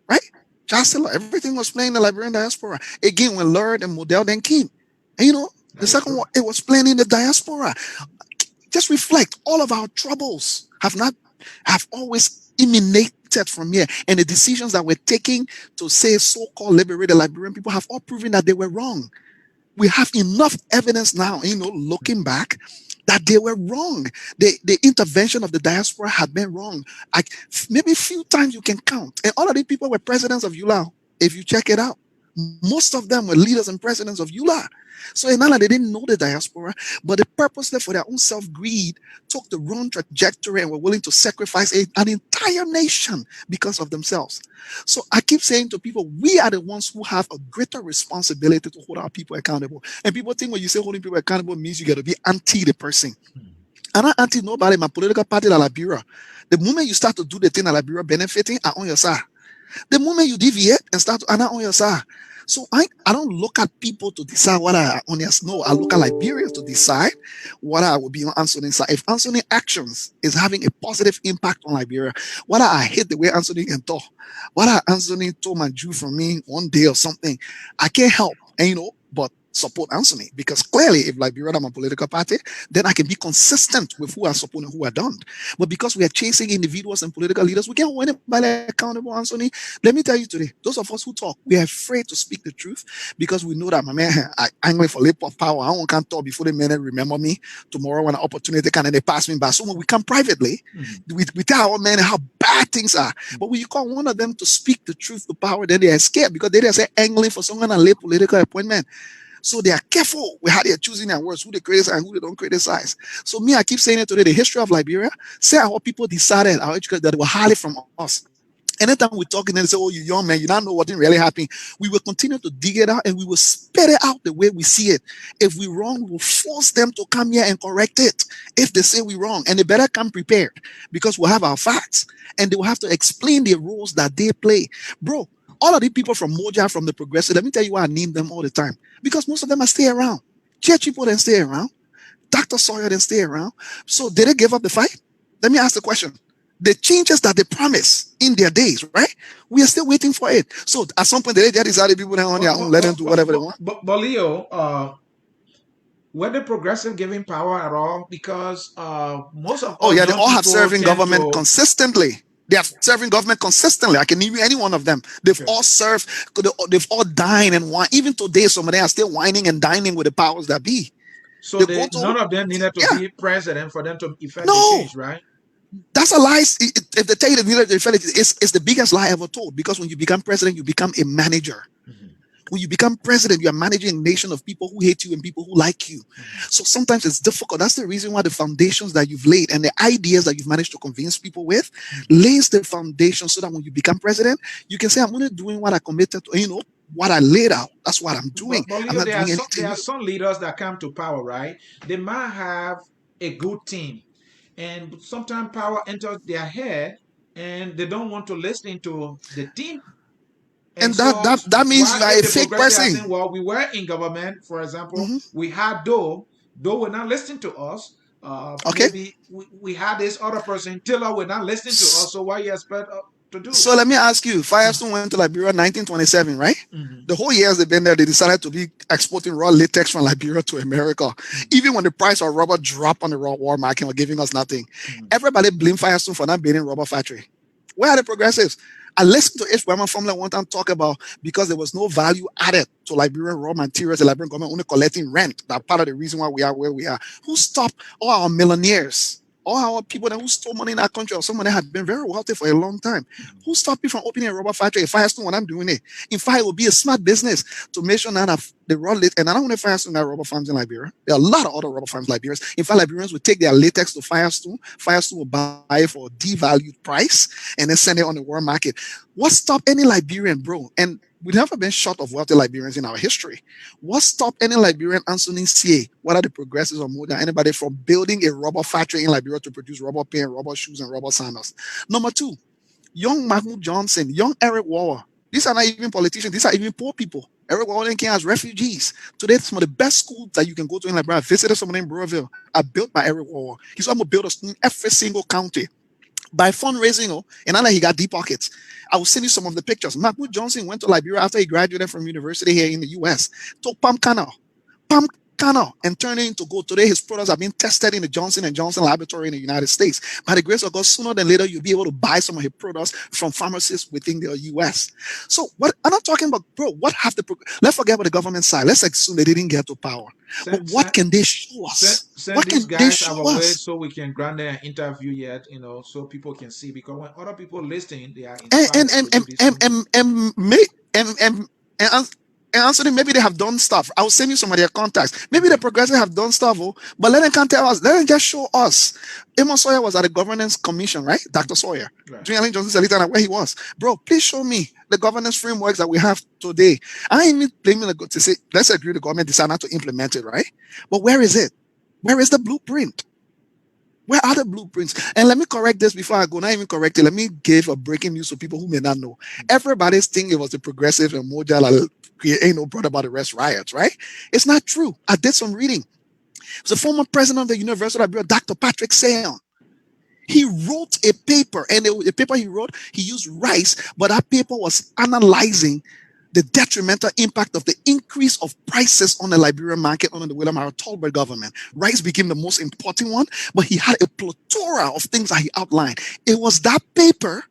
Right? Chancellor, everything was playing in the Liberian diaspora. Again, when Lord and Model then came. And the second one, it was playing in the diaspora. Just reflect. All of our troubles have always emanated from here. And the decisions that we're taking to say so-called liberate the Liberian people have all proven that they were wrong. We have enough evidence now, looking back, that they were wrong. The intervention of the diaspora had been wrong. Maybe a few times you can count. And all of these people were presidents of ULA. If you check it out, most of them were leaders and presidents of ULA. So it's not like they didn't know the diaspora, but they purposely, for their own self-greed, took the wrong trajectory and were willing to sacrifice an entire nation because of themselves. So I keep saying to people, we are the ones who have a greater responsibility to hold our people accountable. And people think when you say holding people accountable means you got to be anti the person. I'm not anti nobody. My political party, La Liberia. The moment you start to do the thing that Liberia benefiting, I'm on your side. The moment you deviate and start to, I'm not on your side. So I don't look at people to decide what I on their no. I look at Liberia to decide what I will be on Anthony's side. If Anthony's actions is having a positive impact on Liberia, what I hate the way Anthony can talk, what Anthony told my Jew from me one day or something, I can't help, but support Anthony, because clearly if Liberia is my political party, then I can be consistent with who I support and who I don't. But because we are chasing individuals and political leaders, we can't hold anybody accountable, Anthony. Let me tell you today, those of us who talk, we are afraid to speak the truth because we know that, my man, I angry for lip of power. I can't talk before the minute remember me. Tomorrow when an opportunity can, and they pass me by. So when we come privately, we tell our men how bad things are. But when you call one of them to speak the truth to power, then they are scared because they say angling for someone and lay political appointment. So they are careful with how they are choosing their words, who they criticize and who they don't criticize. So me, I keep saying it today, the history of Liberia, say our people decided, our educators, that they were highly from us. Anytime we talk and they say, oh, you young man, you don't know what really happened. We will continue to dig it out and we will spit it out the way we see it. If we're wrong, we will force them to come here and correct it. If they say we're wrong, and they better come prepared because we'll have our facts and they will have to explain the roles that they play. Bro, all of the people from Moja, from the Progressive, let me tell you why I name them all the time. Because most of them are stay around. Church people then stay around. Dr. Sawyer then stay around. So did they give up the fight? Let me ask the question. The changes that they promised in their days, right? We are still waiting for it. So at some point, they just decided people on their own, let them do whatever they want. But Leo, were the progressive giving power at all? Because most of they all have serving government consistently. They are serving government consistently. I can name you any one of them. They've all served. They've all dined and wine. Even today, some of them are still whining and dining with the powers that be. So none of them needed to be president for them to effect the change, right? That's a lie. If they tell you it's the biggest lie ever told. Because when you become president, you become a manager. When you become president, you are managing a nation of people who hate you and people who like you. So sometimes it's difficult. That's the reason why the foundations that you've laid and the ideas that you've managed to convince people with lays the foundation so that when you become president, you can say, I'm only doing what I committed to, what I laid out. That's what I'm doing. But I'm not doing anything. There are some leaders that come to power, right? They might have a good team. And sometimes power enters their head and they don't want to listen to the team. And that means you are a fake person. Saying, well, we were in government, for example. We had Doe will not listen to us. Maybe we had this other person, Taylor will not listen to us. So what you expect to do? So let me ask you, Firestone went to Liberia 1927, right? The whole years they've been there, they decided to be exporting raw latex from Liberia to America. Even when the price of rubber dropped on the raw war market or giving us nothing. Everybody blamed Firestone for not building rubber factory. Where are the progressives? I listened to H. Wyman Formula one time talk about because there was no value added to Liberian raw materials, the Liberian government only collecting rent. That's part of the reason why we are where we are. Who stopped all our millionaires? All our people that who stole money in our country or someone that had been very wealthy for a long time. Who stopped me from opening a rubber factory? If Firestone, when I'm doing it. In fact, it would be a smart business to make sure that the raw latex, and I don't want to Firestone that rubber farms in Liberia. There are a lot of other rubber farms in Liberia. In fact, Liberians would take their latex to Firestone. Firestone will buy it for a devalued price and then send it on the world market. What stopped any Liberian, bro? And We've never been short of wealthy Liberians in our history. What stopped any Liberian Anthony C.A., whether the progressives or more than anybody, from building a rubber factory in Liberia to produce rubber pen, rubber shoes, and rubber sandals? Number two, young Mahmoud Johnson, young Eric Waller. These are not even politicians, these are even poor people. Eric Waller came as refugees. Today, some of the best schools that you can go to in Liberia, I visited some of them in Burrville, are built by Eric Waller. He's almost built a school in every single county by fundraising, and now that he got deep pockets. I will send you some of the pictures. Mahmoud Johnson went to Liberia after he graduated from university here in the US, took palm kernel, and turned it into gold. Today, his products are being tested in the Johnson & Johnson laboratory in the United States. By the grace of God, sooner than later, you'll be able to buy some of his products from pharmacists within the US. So what I'm not talking about, bro, what have let's forget about the government side. Let's assume they didn't get to power. But what can they show us? Send What these can they guys show our way us? so we can grant them an interview yet, so people can see. Because when other people listening, they are and inspired to do this too. and Anthony, maybe they have done stuff. I'll send you some of their contacts. Maybe the progressive have done stuff, but let them can't tell us. Let them just show us. Amos Sawyer was at the governance commission, right? Dr. Sawyer. Right. Julian Johnson said later where he was. Bro, please show me the governance frameworks that we have today. I ain't even blaming the to say, let's agree the government decided not to implement it, right? But where is it? Where is the blueprint? Where are the blueprints? And let me correct this before I go. Not even correct it. Let me give a breaking news to people who may not know. Everybody's thinking it was the progressive and Mojala ain't no brought about the rest riots, right? It's not true. I did some reading. It's the former president of the University of Liberia, Dr. Patrick Sayon. He wrote a paper, and the paper he wrote, he used rice, but that paper was analyzing the detrimental impact of the increase of prices on the Liberian market under the William R. Tolbert government. Rice became the most important one, but he had a plethora of things that he outlined. It was that paper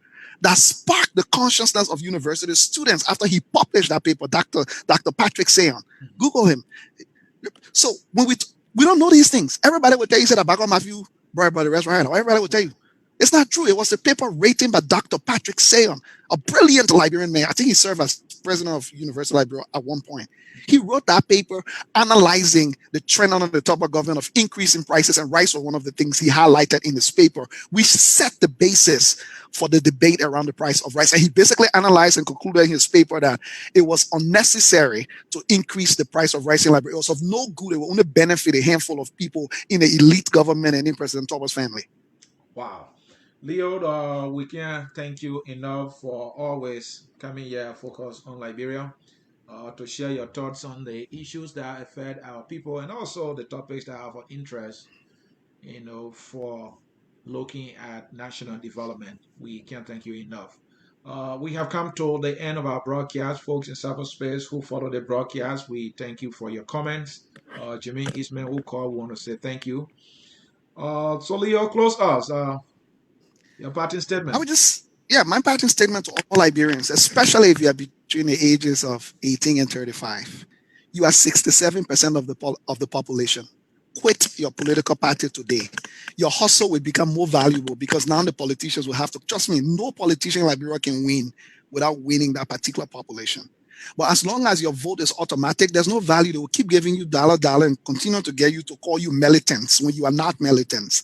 that sparked the consciousness of university students after he published that paper, Dr. Patrick Sayon. Google him. So when we don't know these things, everybody would tell you, said Abago Matthew brought about the rest right now. Everybody would tell you. It's not true. It was a paper written by Dr. Patrick Sayon, a brilliant Liberian man. I think he served as president of University of Liberia at one point. He wrote that paper analyzing the trend under the top of government of increasing prices, and rice was one of the things he highlighted in his paper, which set the basis for the debate around the price of rice. And he basically analyzed and concluded in his paper that it was unnecessary to increase the price of rice in Liberia. It was of no good. It will only benefit a handful of people in the elite government and in President Tober's family. Wow. Leo, we can't thank you enough for always coming here, focus on Liberia, to share your thoughts on the issues that affect our people and also the topics that are of interest, for looking at national development. We can't thank you enough. We have come to the end of our broadcast, folks in cyberspace who follow the broadcast. We thank you for your comments. Jimmy Eastman, who called, we want to say thank you. So Leo, close us. Your parting statement. My parting statement to all Liberians, especially if you are between the ages of 18 and 35, you are 67% of the population. Quit your political party today. Your hustle will become more valuable because now the politicians will have to, trust me, no politician in Liberia can win without winning that particular population. But as long as your vote is automatic, there's no value. They will keep giving you dollar and continue to get you to call you militants when you are not militants.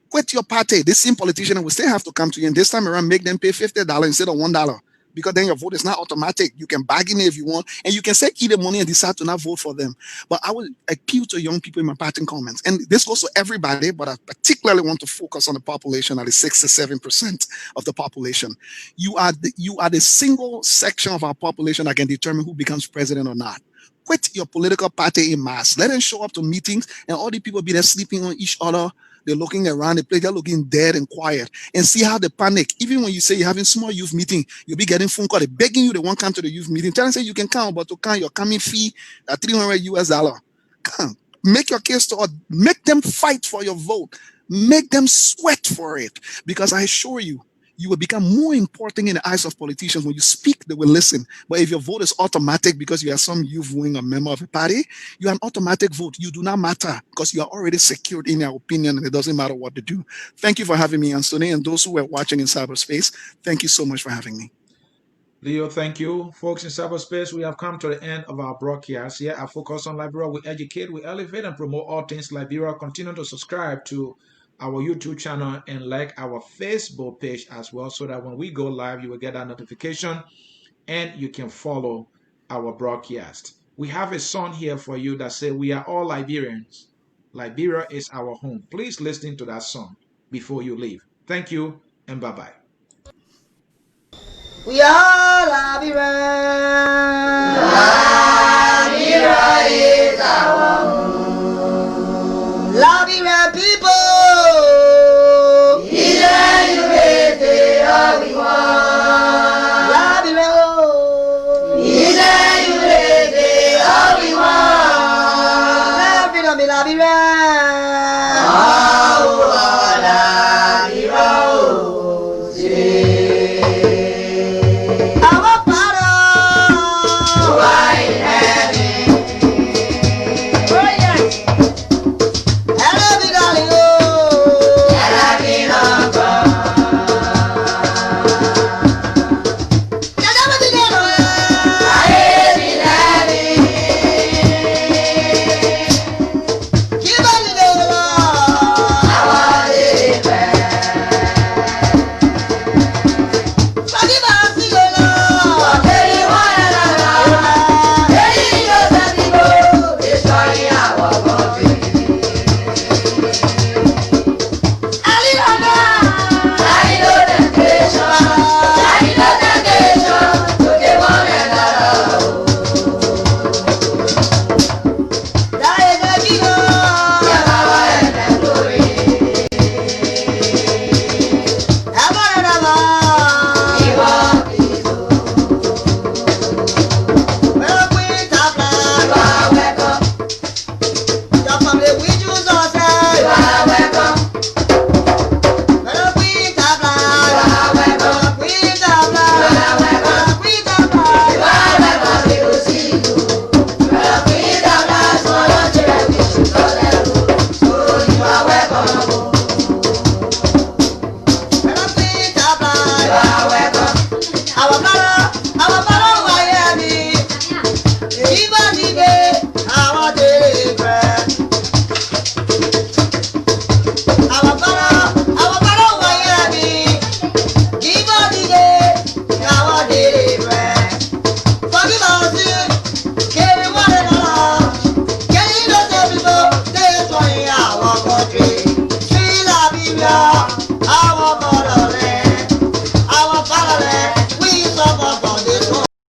Quit your party. This same politician will still have to come to you, and this time around, make them pay $50 instead of $1, because then your vote is not automatic. You can bargain it if you want, and you can say keep the money and decide to not vote for them. But I will appeal to young people in my parting comments, and this goes to everybody, but I particularly want to focus on the population, that is 67% of the population. You are the single section of our population that can determine who becomes president or not. Quit your political party in mass. Let them show up to meetings, and all the people be there sleeping on each other. They're looking around the place, they're looking dead and quiet, and see how they panic. Even when you say you're having small youth meeting, you'll be getting phone call. They're begging you, they won't come to the youth meeting. Tell them, say you can come, but to come, your coming fee at $300. Come, make your case to, make them fight for your vote. Make them sweat for it, because I assure you, you will become more important in the eyes of politicians. When you speak, they will listen. But if your vote is automatic because you are some youth wing or member of a party, you are an automatic vote. You do not matter because you are already secured in your opinion, and it doesn't matter what to do. Thank you for having me, Anthony, and those who were watching in cyberspace, thank you so much for having me. Leo, thank you. Folks in cyberspace, we have come to the end of our broadcast. Here I Focus on Liberia. We educate, we elevate, and promote all things Liberia. Continue to subscribe to our YouTube channel and like our Facebook page as well, so that when we go live, you will get that notification and you can follow our broadcast. We have a song here for you that says, "We are all Liberians. Liberia is our home." Please listen to that song before you leave. Thank you and bye bye. We are Liberians. Liberia is our home. Liberian people. Bye.